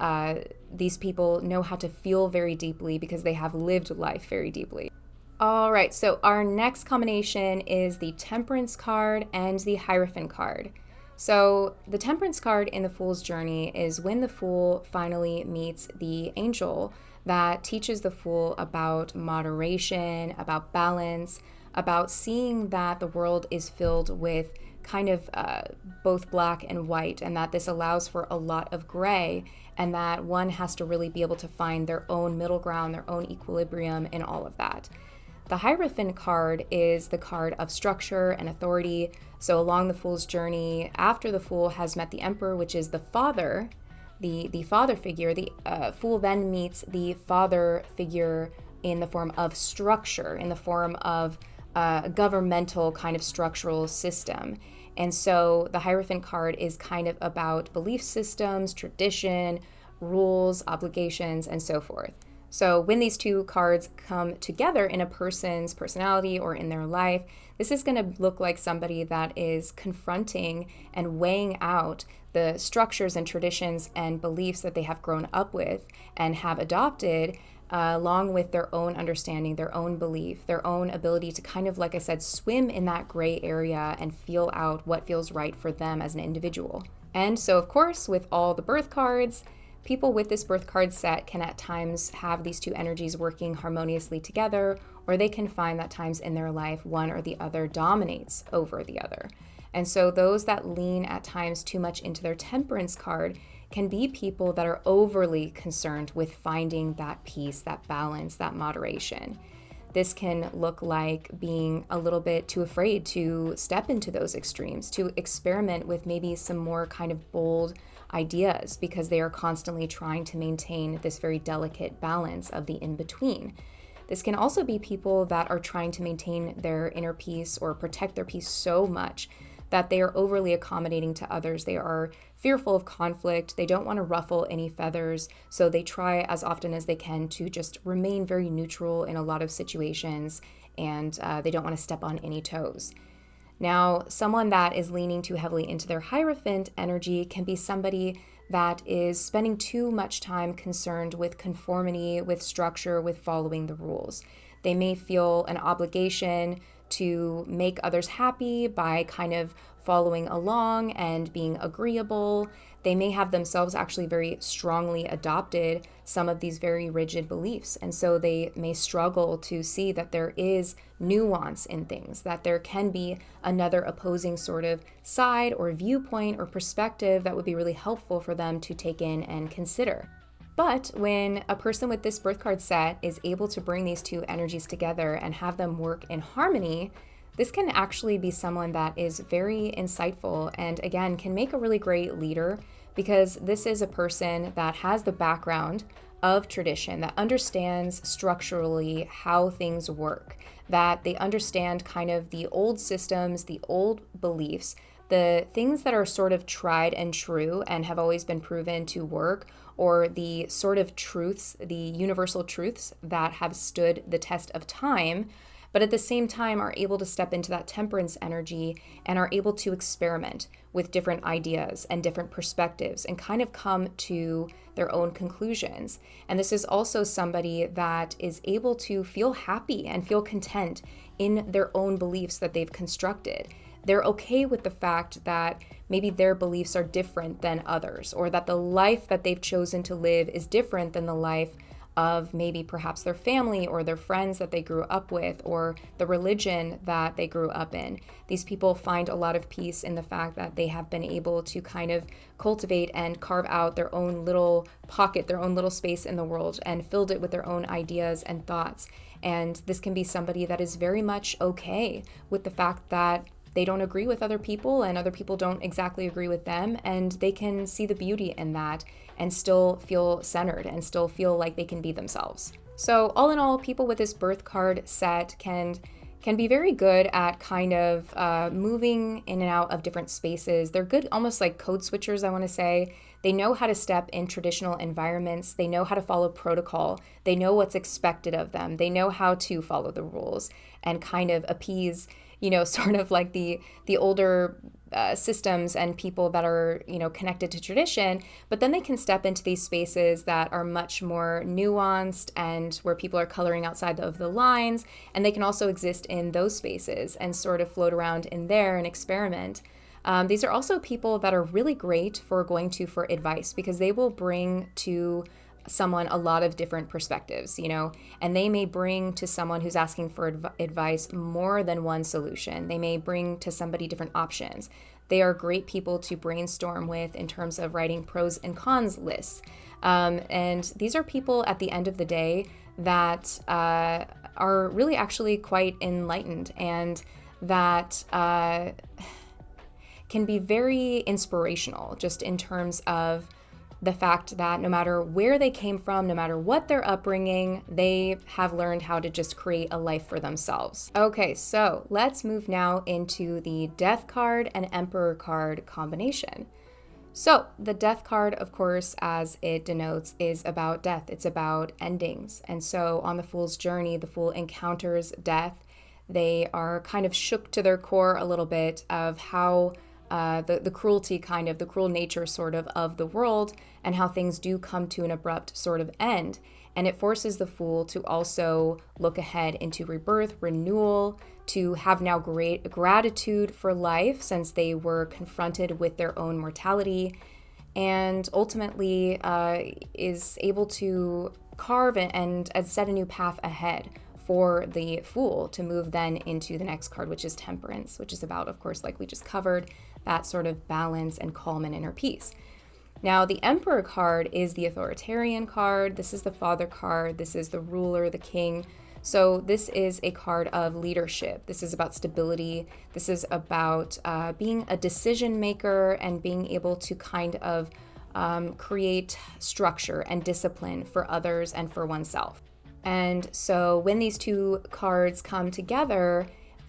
Speaker 1: these people know how to feel very deeply because they have lived life very deeply. All right, so our next combination is the Temperance card and the Hierophant card. So the Temperance card in the Fool's Journey is when the Fool finally meets the angel that teaches the Fool about moderation, about balance, about seeing that the world is filled with kind of both black and white, and that this allows for a lot of gray, and that one has to really be able to find their own middle ground, their own equilibrium in all of that. The Hierophant card is the card of structure and authority. So along the Fool's journey, after the Fool has met the Emperor, which is the father, the father figure, the Fool then meets the father figure in the form of structure, in the form of a governmental kind of structural system. And so the Hierophant card is kind of about belief systems, tradition, rules, obligations, and so forth. So when these two cards come together in a person's personality or in their life, this is going to look like somebody that is confronting and weighing out the structures and traditions and beliefs that they have grown up with and have adopted, along with their own understanding, their own belief, their own ability to kind of, like I said, swim in that gray area and feel out what feels right for them as an individual. And so, of course, with all the birth cards, people with this birth card set can at times have these two energies working harmoniously together, or they can find that times in their life one or the other dominates over the other. And so those that lean at times too much into their Temperance card can be people that are overly concerned with finding that peace, that balance, that moderation. This can look like being a little bit too afraid to step into those extremes, to experiment with maybe some more kind of bold ideas, because they are constantly trying to maintain this very delicate balance of the in-between. This can also be people that are trying to maintain their inner peace or protect their peace so much that they are overly accommodating to others. They are fearful of conflict. They don't want to ruffle any feathers. So they try as often as they can to just remain very neutral in a lot of situations, and they don't want to step on any toes. Now, someone that is leaning too heavily into their Hierophant energy can be somebody that is spending too much time concerned with conformity, with structure, with following the rules. They may feel an obligation to make others happy by kind of following along and being agreeable. They may have themselves actually very strongly adopted some of these very rigid beliefs. And so they may struggle to see that there is nuance in things, that there can be another opposing sort of side or viewpoint or perspective that would be really helpful for them to take in and consider. But when a person with this birth card set is able to bring these two energies together and have them work in harmony, this can actually be someone that is very insightful and, again, can make a really great leader, because this is a person that has the background of tradition, that understands structurally how things work, that they understand kind of the old systems, the old beliefs, the things that are sort of tried and true and have always been proven to work, or the sort of truths, the universal truths that have stood the test of time, but at the same time are able to step into that temperance energy and are able to experiment with different ideas and different perspectives and kind of come to their own conclusions. And this is also somebody that is able to feel happy and feel content in their own beliefs that they've constructed. They're okay with the fact that maybe their beliefs are different than others, or that the life that they've chosen to live is different than the life of maybe perhaps their family or their friends that they grew up with, or the religion that they grew up in. These people find a lot of peace in the fact that they have been able to kind of cultivate and carve out their own little pocket, their own little space in the world, and filled it with their own ideas and thoughts. And this can be somebody that is very much okay with the fact that they don't agree with other people and other people don't exactly agree with them, and they can see the beauty in that and still feel centered and still feel like they can be themselves. So all in all, people with this birth card set can be very good at kind of moving in and out of different spaces. They're good, almost like code switchers, I want to say. They know how to step in traditional environments. They know how to follow protocol. They know what's expected of them. They know how to follow the rules and kind of appease, sort of like the older systems and people that are, connected to tradition. But then they can step into these spaces that are much more nuanced and where people are coloring outside of the lines. And they can also exist in those spaces and sort of float around in there and experiment. These are also people that are really great for going to for advice, because they will bring to someone a lot of different perspectives, and they may bring to someone who's asking for advice more than one solution. They may bring to somebody different options. They are great people to brainstorm with in terms of writing pros and cons lists. And these are people at the end of the day that are really actually quite enlightened, and that can be very inspirational just in terms of the fact that no matter where they came from, no matter what their upbringing, they have learned how to just create a life for themselves. Okay, so let's move now into the Death card and Emperor card combination. So the Death card, of course, as it denotes, is about death. It's about endings. And so on the Fool's journey, the Fool encounters death. They are kind of shook to their core a little bit of how the cruelty, kind of the cruel nature sort of the world, and how things do come to an abrupt sort of end. And it forces the Fool to also look ahead into rebirth, renewal, to have now great gratitude for life since they were confronted with their own mortality, and ultimately is able to carve and set a new path ahead for the Fool to move then into the next card, which is Temperance, which is about, of course, like we just covered, that sort of balance and calm and inner peace. Now, the Emperor card is the authoritarian card. This is the Father card. This is the ruler, the king. So this is a card of leadership. This is about stability. This is about being a decision maker and being able to kind of create structure and discipline for others and for oneself. And so when these two cards come together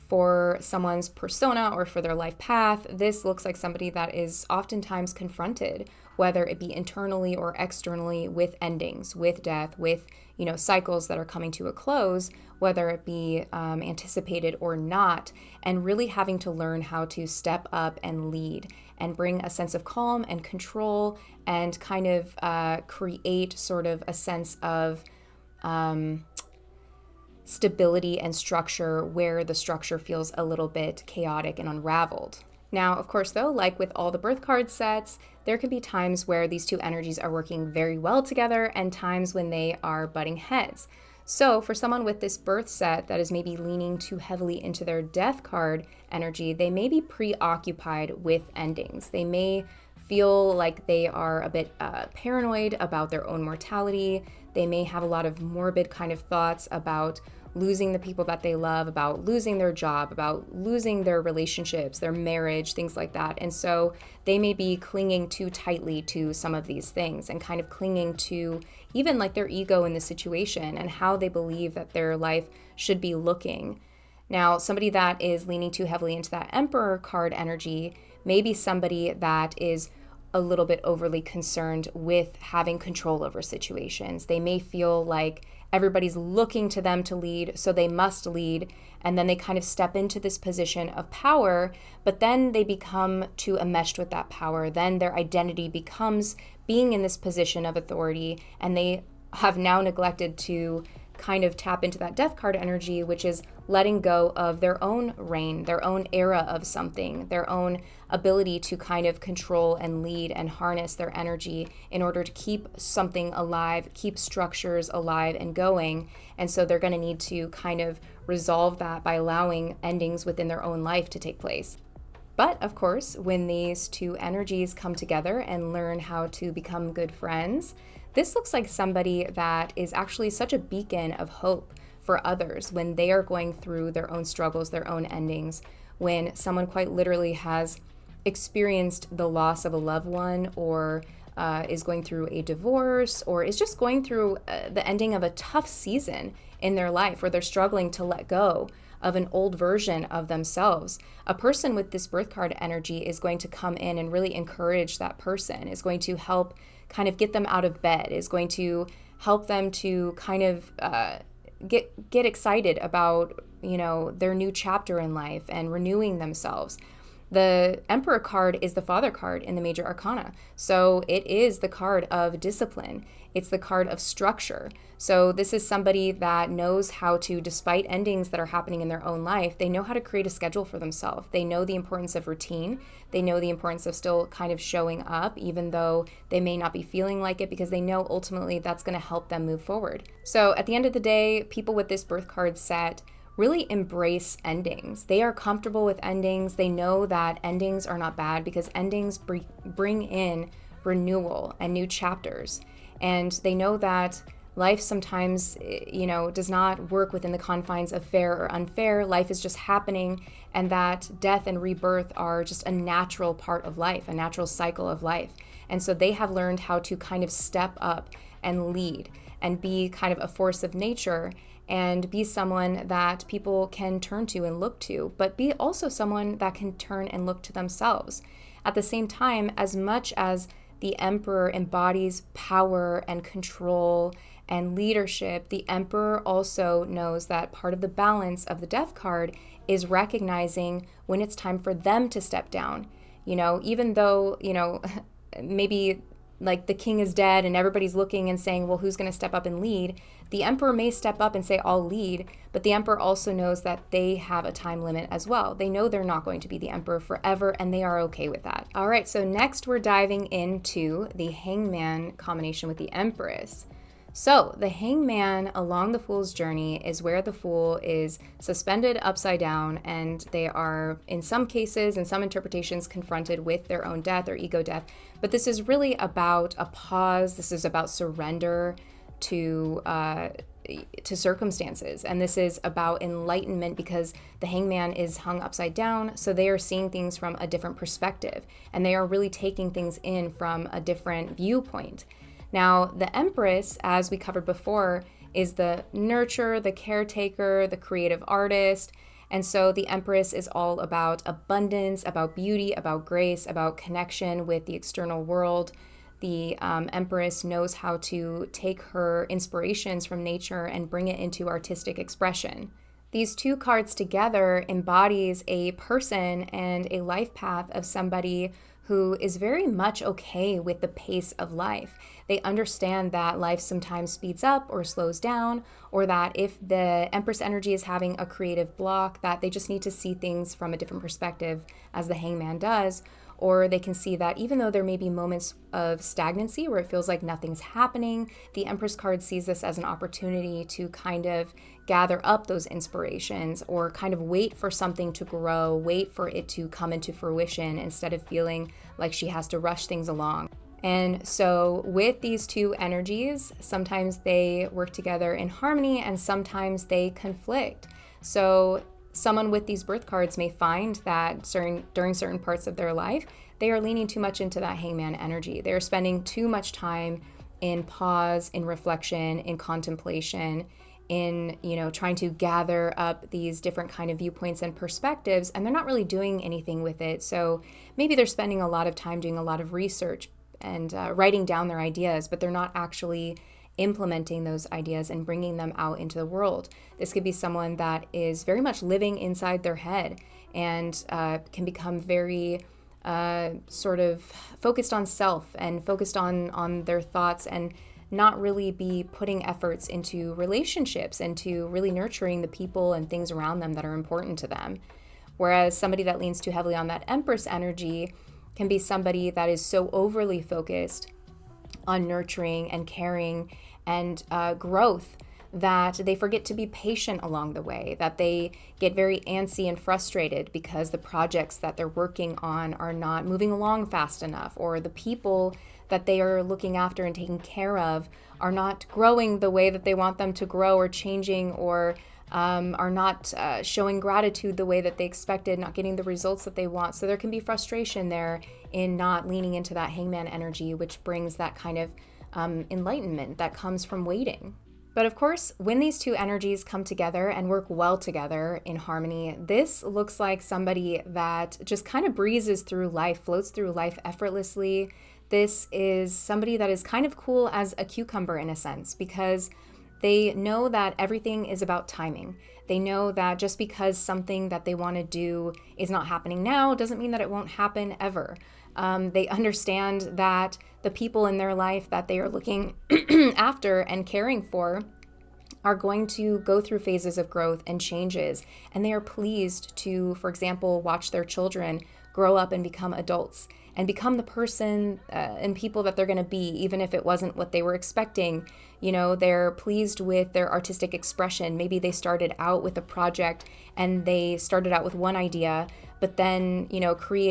Speaker 1: for someone's persona or for their life path, this looks like somebody that is oftentimes confronted, whether it be internally or externally, with endings, with death, with cycles that are coming to a close, whether it be anticipated or not, and really having to learn how to step up and lead and bring a sense of calm and control and kind of create sort of a sense of stability and structure where the structure feels a little bit chaotic and unraveled. Now, of course, though, like with all the birth card sets, there can be times where these two energies are working very well together and times when they are butting heads. So for someone with this birth set that is maybe leaning too heavily into their Death card energy, they may be preoccupied with endings. They may feel like they are a bit paranoid about their own mortality. They may have a lot of morbid kind of thoughts about losing the people that they love, about losing their job, about losing their relationships, their marriage, things like that. And so they may be clinging too tightly to some of these things and kind of clinging to even like their ego in the situation and how they believe that their life should be looking. Now, somebody that is leaning too heavily into that Emperor card energy may be somebody that is a little bit overly concerned with having control over situations. They may feel like everybody's looking to them to lead, so they must lead, and then they kind of step into this position of power, but then they become too enmeshed with that power. Then their identity becomes being in this position of authority, and they have now neglected to kind of tap into that death card energy, which is letting go of their own reign, their own era of something, their own ability to kind of control and lead and harness their energy in order to keep something alive, keep structures alive and going. And so they're going to need to kind of resolve that by allowing endings within their own life to take place. But of course, when these two energies come together and learn how to become good friends, this looks like somebody that is actually such a beacon of hope for others when they are going through their own struggles, their own endings, when someone quite literally has experienced the loss of a loved one or is going through a divorce or is just going through the ending of a tough season in their life where they're struggling to let go of an old version of themselves. A person with this birth card energy is going to come in and really encourage that person, is going to help kind of get them out of bed, is going to help them to kind of get excited about, their new chapter in life and renewing themselves. The Emperor card is the Father card in the Major Arcana. So it is the card of discipline. It's the card of structure. So this is somebody that knows how to, despite endings that are happening in their own life, they know how to create a schedule for themselves. They know the importance of routine. They know the importance of still kind of showing up, even though they may not be feeling like it, because they know ultimately that's going to help them move forward. So at the end of the day, people with this birth card set really embrace endings. They are comfortable with endings. They know that endings are not bad because endings bring in renewal and new chapters. And they know that life sometimes, does not work within the confines of fair or unfair. Life is just happening, and that death and rebirth are just a natural part of life, a natural cycle of life. And so they have learned how to kind of step up and lead and be kind of a force of nature and be someone that people can turn to and look to, but be also someone that can turn and look to themselves. At the same time, as much as the Emperor embodies power and control and leadership, the Emperor also knows that part of the balance of the Death card is recognizing when it's time for them to step down. Even though, maybe like the king is dead and everybody's looking and saying, well, who's going to step up and lead? The Emperor may step up and say, I'll lead, but the Emperor also knows that they have a time limit as well. They know they're not going to be the Emperor forever, and they are okay with that. All right, so next we're diving into the Hangman combination with the Empress. So the Hangman along the Fool's journey is where the Fool is suspended upside down, and they are, in some cases, in some interpretations, confronted with their own death or ego death. But this is really about a pause. This is about surrender to circumstances, and this is about enlightenment because the Hangman is hung upside down, so they are seeing things from a different perspective, and they are really taking things in from a different viewpoint. Now, the Empress, as we covered before, is the nurturer, the caretaker, the creative artist. And so the Empress is all about abundance, about beauty, about grace, about connection with the external world. The Empress knows how to take her inspirations from nature and bring it into artistic expression. These two cards together embodies a person and a life path of somebody who is very much okay with the pace of life. They understand that life sometimes speeds up or slows down, or that if the Empress energy is having a creative block, that they just need to see things from a different perspective, as the Hangman does, or they can see that even though there may be moments of stagnancy where it feels like nothing's happening, the Empress card sees this as an opportunity to kind of gather up those inspirations or kind of wait for something to grow, wait for it to come into fruition instead of feeling like she has to rush things along. And so with these two energies, sometimes they work together in harmony and sometimes they conflict. So someone with these birth cards may find that during certain parts of their life, they are leaning too much into that hangman energy. They're spending too much time in pause, in reflection, in contemplation, in, trying to gather up these different kind of viewpoints and perspectives, and they're not really doing anything with it. So maybe they're spending a lot of time doing a lot of research and writing down their ideas, but they're not actually implementing those ideas and bringing them out into the world. This could be someone that is very much living inside their head and can become very sort of focused on self and focused on their thoughts and not really be putting efforts into relationships and to really nurturing the people and things around them that are important to them. Whereas somebody that leans too heavily on that Empress energy can be somebody that is so overly focused on nurturing and caring and growth that they forget to be patient along the way, that they get very antsy and frustrated because the projects that they're working on are not moving along fast enough, or the people that they are looking after and taking care of are not growing the way that they want them to grow, or changing, or are not showing gratitude the way that they expected, not getting the results that they want. So there can be frustration there in not leaning into that hangman energy, which brings that kind of enlightenment that comes from waiting. But of course, when these two energies come together and work well together in harmony, this looks like somebody that just kind of breezes through life, floats through life effortlessly. This is somebody that is kind of cool as a cucumber in a sense, because they know that everything is about timing. They know that just because something that they want to do is not happening now doesn't mean that it won't happen ever. They understand that the people in their life that they are looking after and caring for are going to go through phases of growth and changes. And they are pleased to, for example, watch their children grow up and become adults and become the person and people that they're going to be, even if it wasn't what they were expecting. They're pleased with their artistic expression. Maybe they started out with a project and they started out with one idea, but then,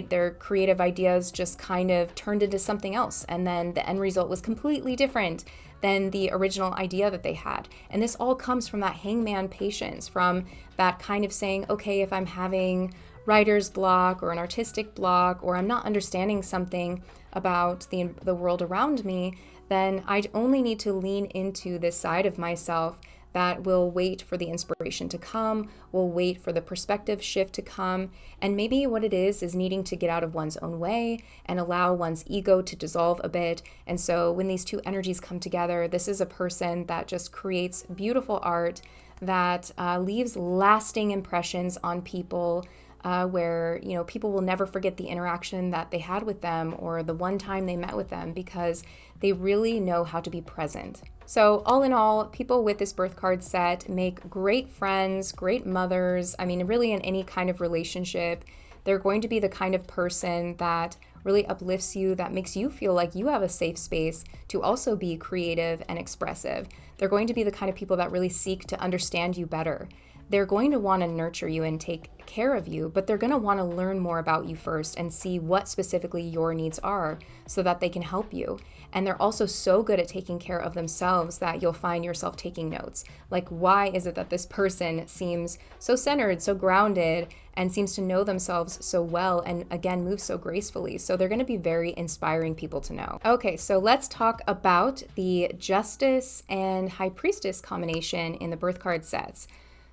Speaker 1: their creative ideas just kind of turned into something else. And then the end result was completely different than the original idea that they had. And this all comes from that hangman patience, from that kind of saying, okay, if I'm having writer's block or an artistic block, or I'm not understanding something about the world around me, then I only need to lean into this side of myself that will wait for the inspiration to come, will wait for the perspective shift to come. And maybe what it is needing to get out of one's own way and allow one's ego to dissolve a bit. And so when these two energies come together, this is a person that just creates beautiful art that leaves lasting impressions on people, where people will never forget the interaction that they had with them or the one time they met with them, because they really know how to be present. So all in all, people with this birth card set make great friends, great mothers. I mean, really in any kind of relationship, they're going to be the kind of person that really uplifts you, that makes you feel like you have a safe space to also be creative and expressive. They're going to be the kind of people that really seek to understand you better. They're going to want to nurture you and take care of you, but they're going to want to learn more about you first and see what specifically your needs are so that they can help you. And they're also so good at taking care of themselves that you'll find yourself taking notes. Like, why is it that this person seems so centered, so grounded, and seems to know themselves so well, and again, moves so gracefully? So they're going to be very inspiring people to know. Okay, so let's talk about the Justice and High Priestess combination in the birth card sets.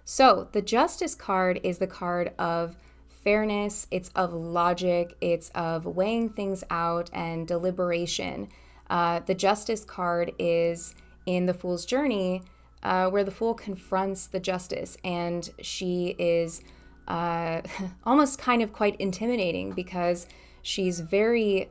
Speaker 1: So the Justice card is the card of fairness, it's of logic, it's of weighing things out and deliberation. The Justice card is in the Fool's Journey, where the Fool confronts the Justice, and she is almost kind of quite intimidating because she's very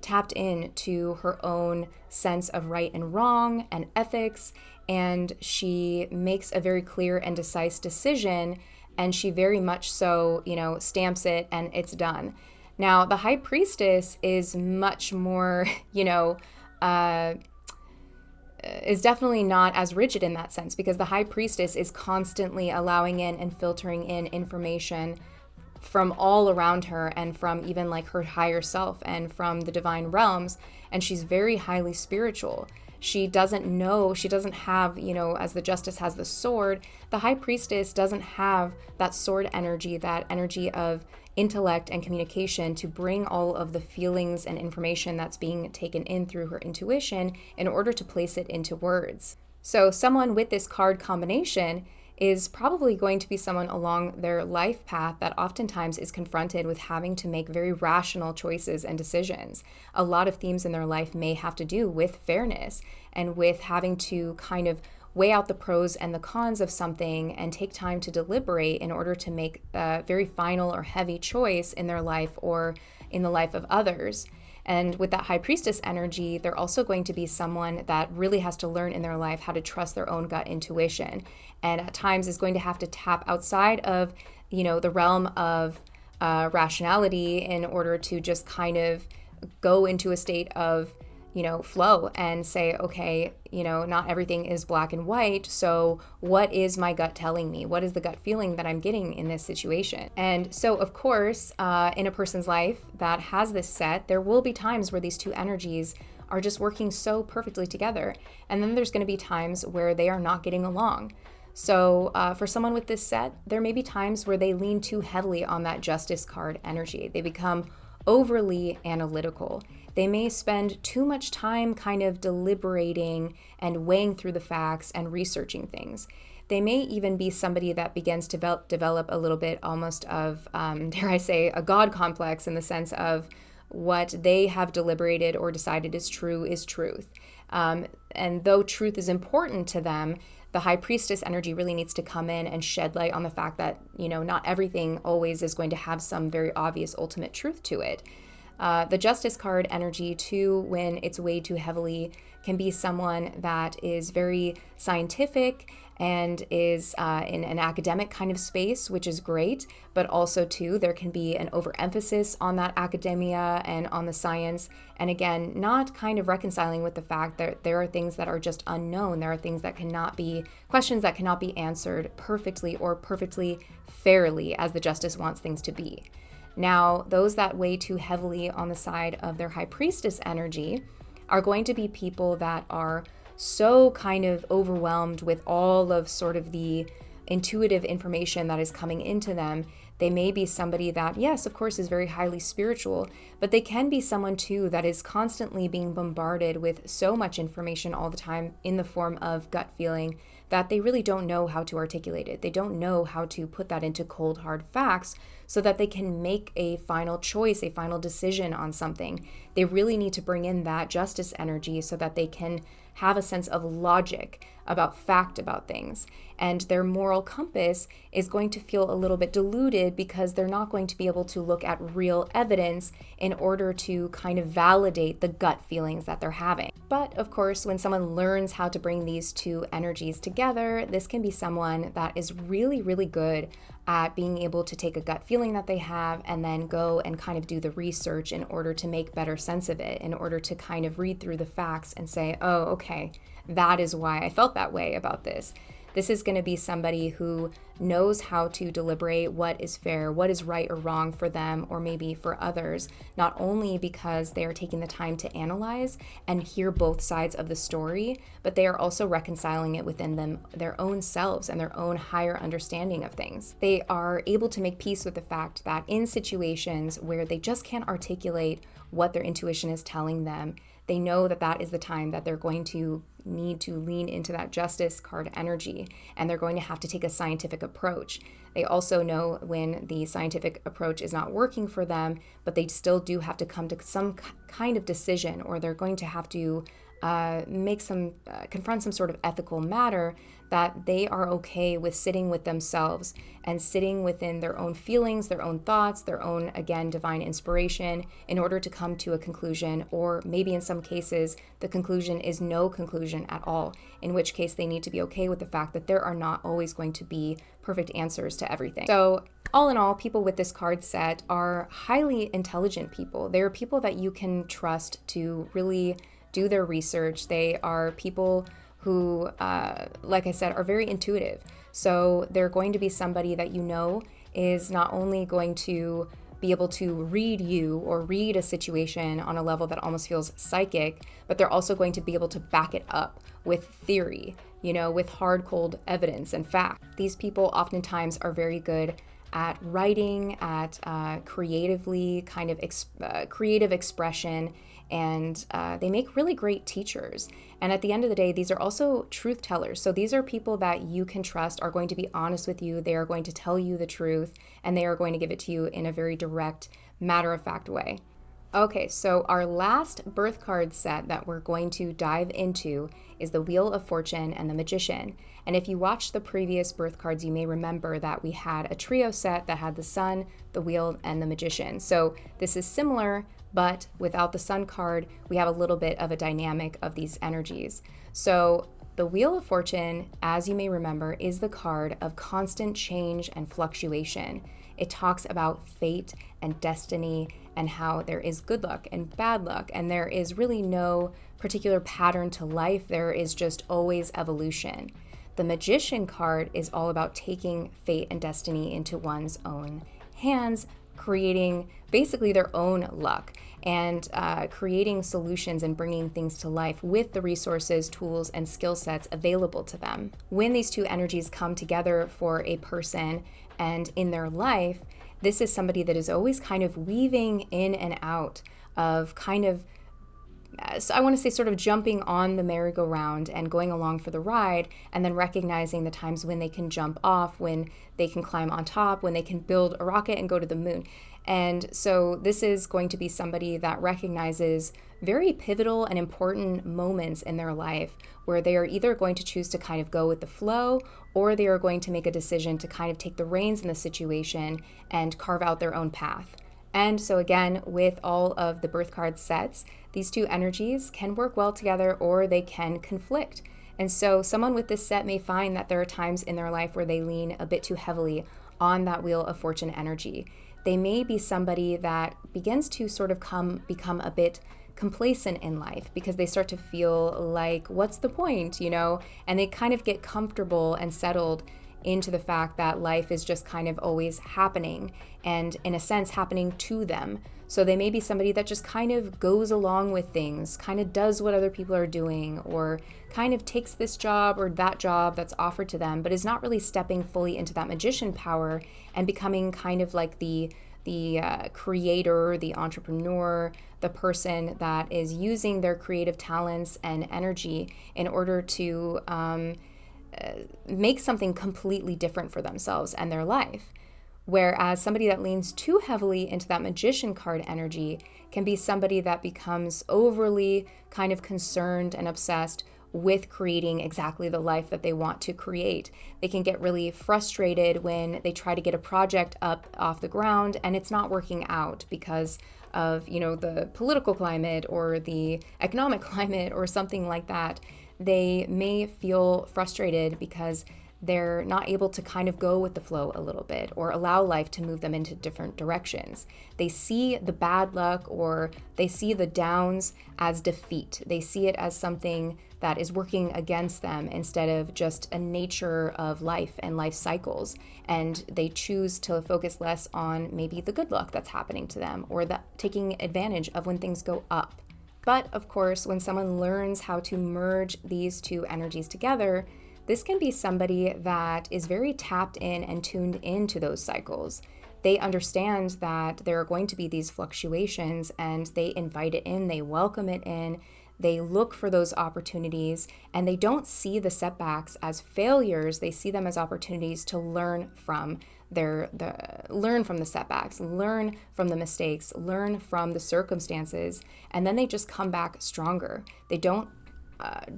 Speaker 1: tapped in to her own sense of right and wrong and ethics, and she makes a very clear and decisive decision, and she very much so, stamps it and it's done. Now, the High Priestess is much more, is definitely not as rigid in that sense, because the High Priestess is constantly allowing in and filtering in information from all around her and from even like her higher self and from the divine realms. And she's very highly spiritual. She doesn't have, as the Justice has the sword, the High Priestess doesn't have that sword energy, that energy of intellect and communication to bring all of the feelings and information that's being taken in through her intuition in order to place it into words. So someone with this card combination is probably going to be someone along their life path that oftentimes is confronted with having to make very rational choices and decisions. A lot of themes in their life may have to do with fairness and with having to kind of weigh out the pros and the cons of something and take time to deliberate in order to make a very final or heavy choice in their life or in the life of others. And with that High Priestess energy, they're also going to be someone that really has to learn in their life how to trust their own gut intuition. And at times is going to have to tap outside of, the realm of rationality in order to just kind of go into a state of, flow and say, okay, not everything is black and white. So what is my gut telling me? What is the gut feeling that I'm getting in this situation? And so, of course, in a person's life that has this set, there will be times where these two energies are just working so perfectly together. And then there's going to be times where they are not getting along. So for someone with this set, there may be times where they lean too heavily on that Justice card energy. They become overly analytical. They may spend too much time kind of deliberating and weighing through the facts and researching things. They may even be somebody that begins to develop a little bit almost of, dare I say, a God complex, in the sense of what they have deliberated or decided is true is truth. And though truth is important to them, the High Priestess energy really needs to come in and shed light on the fact that, not everything always is going to have some very obvious ultimate truth to it. The Justice card energy, too, when it's weighed too heavily, can be someone that is very scientific and is in an academic kind of space, which is great, but also, too, there can be an overemphasis on that academia and on the science, and again, not kind of reconciling with the fact that there are things that are just unknown. There are things that questions that cannot be answered perfectly or perfectly fairly as the Justice wants things to be. Now, those that weigh too heavily on the side of their High Priestess energy are going to be people that are so kind of overwhelmed with all of sort of the intuitive information that is coming into them. They may be somebody that, yes, of course, is very highly spiritual, but they can be someone too that is constantly being bombarded with so much information all the time in the form of gut feeling that they really don't know how to articulate it. They don't know how to put that into cold, hard facts so that they can make a final choice, a final decision on something. They really need to bring in that Justice energy so that they can have a sense of logic about fact about things. And their moral compass is going to feel a little bit diluted because they're not going to be able to look at real evidence in order to kind of validate the gut feelings that they're having. But of course, when someone learns how to bring these two energies together, this can be someone that is really, really good at being able to take a gut feeling that they have and then go and kind of do the research in order to make better sense of it, in order to kind of read through the facts and say, oh, okay, that is why I felt that way about this. This is going to be somebody who knows how to deliberate what is fair, what is right or wrong for them or maybe for others, not only because they are taking the time to analyze and hear both sides of the story, but they are also reconciling it within them, their own selves and their own higher understanding of things. They are able to make peace with the fact that in situations where they just can't articulate what their intuition is telling them, they know that that is the time that they're going to need to lean into that Justice card energy, and they're going to have to take a scientific approach. They also know when the scientific approach is not working for them, but they still do have to come to some kind of decision, or they're going to have to confront some sort of ethical matter, that they are okay with sitting with themselves and sitting within their own feelings, their own thoughts, their own, again, divine inspiration in order to come to a conclusion, or maybe in some cases, the conclusion is no conclusion at all, in which case they need to be okay with the fact that there are not always going to be perfect answers to everything. So All in all, people with this card set are highly intelligent people. They are people that you can trust to really do their research. They are people who, like I said, are very intuitive. So they're going to be somebody that you know is not only going to be able to read you or read a situation on a level that almost feels psychic, but they're also going to be able to back it up with theory, with hard, cold evidence and fact. These people oftentimes are very good at writing, at creatively kind of creative expression, and they make really great teachers. And at the end of the day, these are also truth tellers. So these are people that you can trust are going to be honest with you. They are going to tell you the truth, and they are going to give it to you in a very direct, matter-of-fact way. Okay, so our last birth card set that we're going to dive into is the Wheel of Fortune and the Magician. And if you watched the previous birth cards, you may remember that we had a trio set that had the Sun, the Wheel, and the Magician. So this is similar, but without the Sun card, we have a little bit of a dynamic of these energies. So the Wheel of Fortune, as you may remember, is the card of constant change and fluctuation. It talks about fate and destiny and how there is good luck and bad luck, and there is really no particular pattern to life. There is just always evolution. The Magician card is all about taking fate and destiny into one's own hands, creating basically their own luck and creating solutions and bringing things to life with the resources, tools, and skill sets available to them. When these two energies come together for a person and in their life, this is somebody that is always kind of weaving in and out of so I want to say sort of jumping on the merry-go-round and going along for the ride, and then recognizing the times when they can jump off, when they can climb on top, when they can build a rocket and go to the moon. And so this is going to be somebody that recognizes very pivotal and important moments in their life where they are either going to choose to kind of go with the flow, or they are going to make a decision to kind of take the reins in the situation and carve out their own path. And so again, with all of the birth card sets, these two energies can work well together or they can conflict. And so someone with this set may find that there are times in their life where they lean a bit too heavily on that Wheel of Fortune energy. They may be somebody that begins to sort of become a bit complacent in life because they start to feel like, what's the point, And they kind of get comfortable and settled into the fact that life is just kind of always happening and in a sense happening to them. So they may be somebody that just kind of goes along with things, kind of does what other people are doing, or kind of takes this job or that job that's offered to them, but is not really stepping fully into that magician power and becoming kind of like the creator, the entrepreneur, the person that is using their creative talents and energy in order to make something completely different for themselves and their life. Whereas somebody that leans too heavily into that magician card energy can be somebody that becomes overly kind of concerned and obsessed with creating exactly the life that they want to create. They can get really frustrated when they try to get a project up off the ground and it's not working out because of, the political climate or the economic climate or something like that. They may feel frustrated because they're not able to kind of go with the flow a little bit or allow life to move them into different directions. They see the bad luck or they see the downs as defeat. They see it as something that is working against them instead of just a nature of life and life cycles. And they choose to focus less on maybe the good luck that's happening to them or taking advantage of when things go up. But of course, when someone learns how to merge these two energies together, this can be somebody that is very tapped in and tuned into those cycles. They understand that there are going to be these fluctuations and they invite it in, they welcome it in, they look for those opportunities, and they don't see the setbacks as failures. They see them as opportunities to learn from learn from the setbacks, learn from the mistakes, learn from the circumstances, and then they just come back stronger. They don't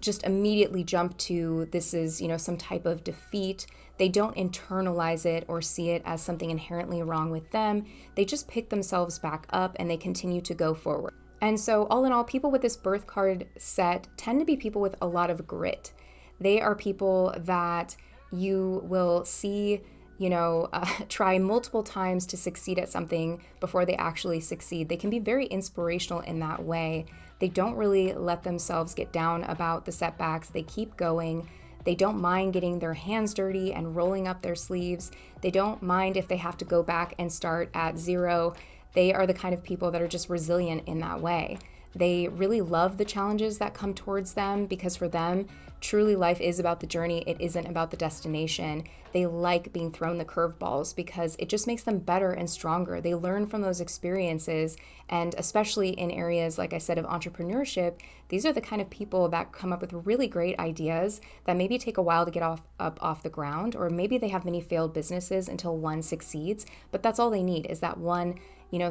Speaker 1: just immediately jump to this is, some type of defeat. They don't internalize it or see it as something inherently wrong with them. They just pick themselves back up and they continue to go forward. And so all in all, people with this birth card set tend to be people with a lot of grit. They are people that you will see try multiple times to succeed at something before they actually succeed. They can be very inspirational in that way. They don't really let themselves get down about the setbacks. They keep going. They don't mind getting their hands dirty and rolling up their sleeves. They don't mind if they have to go back and start at zero. They are the kind of people that are just resilient in that way. They really love the challenges that come towards them because for them, truly life is about the journey. It isn't about the destination. They like being thrown the curveballs because it just makes them better and stronger. They learn from those experiences, and especially in areas, like I said, of entrepreneurship, these are the kind of people that come up with really great ideas that maybe take a while to get off the ground, or maybe they have many failed businesses until one succeeds, but that's all they need is that one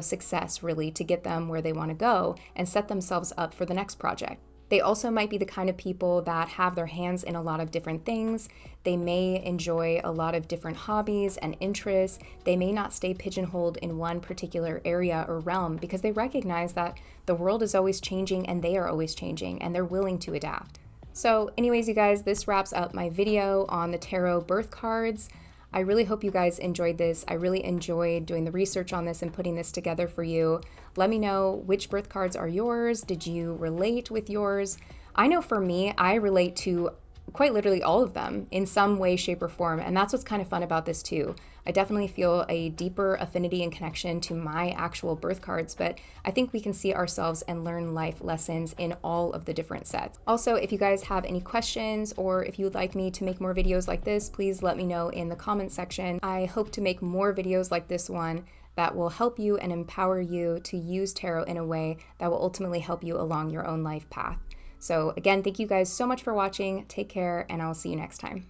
Speaker 1: success really to get them where they want to go and set themselves up for the next project. They also might be the kind of people that have their hands in a lot of different things. They may enjoy a lot of different hobbies and interests. They may not stay pigeonholed in one particular area or realm because they recognize that the world is always changing and they are always changing and they're willing to adapt. So anyways, you guys, this wraps up my video on the tarot birth cards. I really hope you guys enjoyed this. I really enjoyed doing the research on this and putting this together for you. Let me know which birth cards are yours. Did you relate with yours? I know for me, I relate to quite literally all of them in some way, shape, or form. And that's what's kind of fun about this too. I definitely feel a deeper affinity and connection to my actual birth cards, but I think we can see ourselves and learn life lessons in all of the different sets. Also, if you guys have any questions or if you would like me to make more videos like this, please let me know in the comments section. I hope to make more videos like this one that will help you and empower you to use tarot in a way that will ultimately help you along your own life path. So again, thank you guys so much for watching. Take care, and I'll see you next time.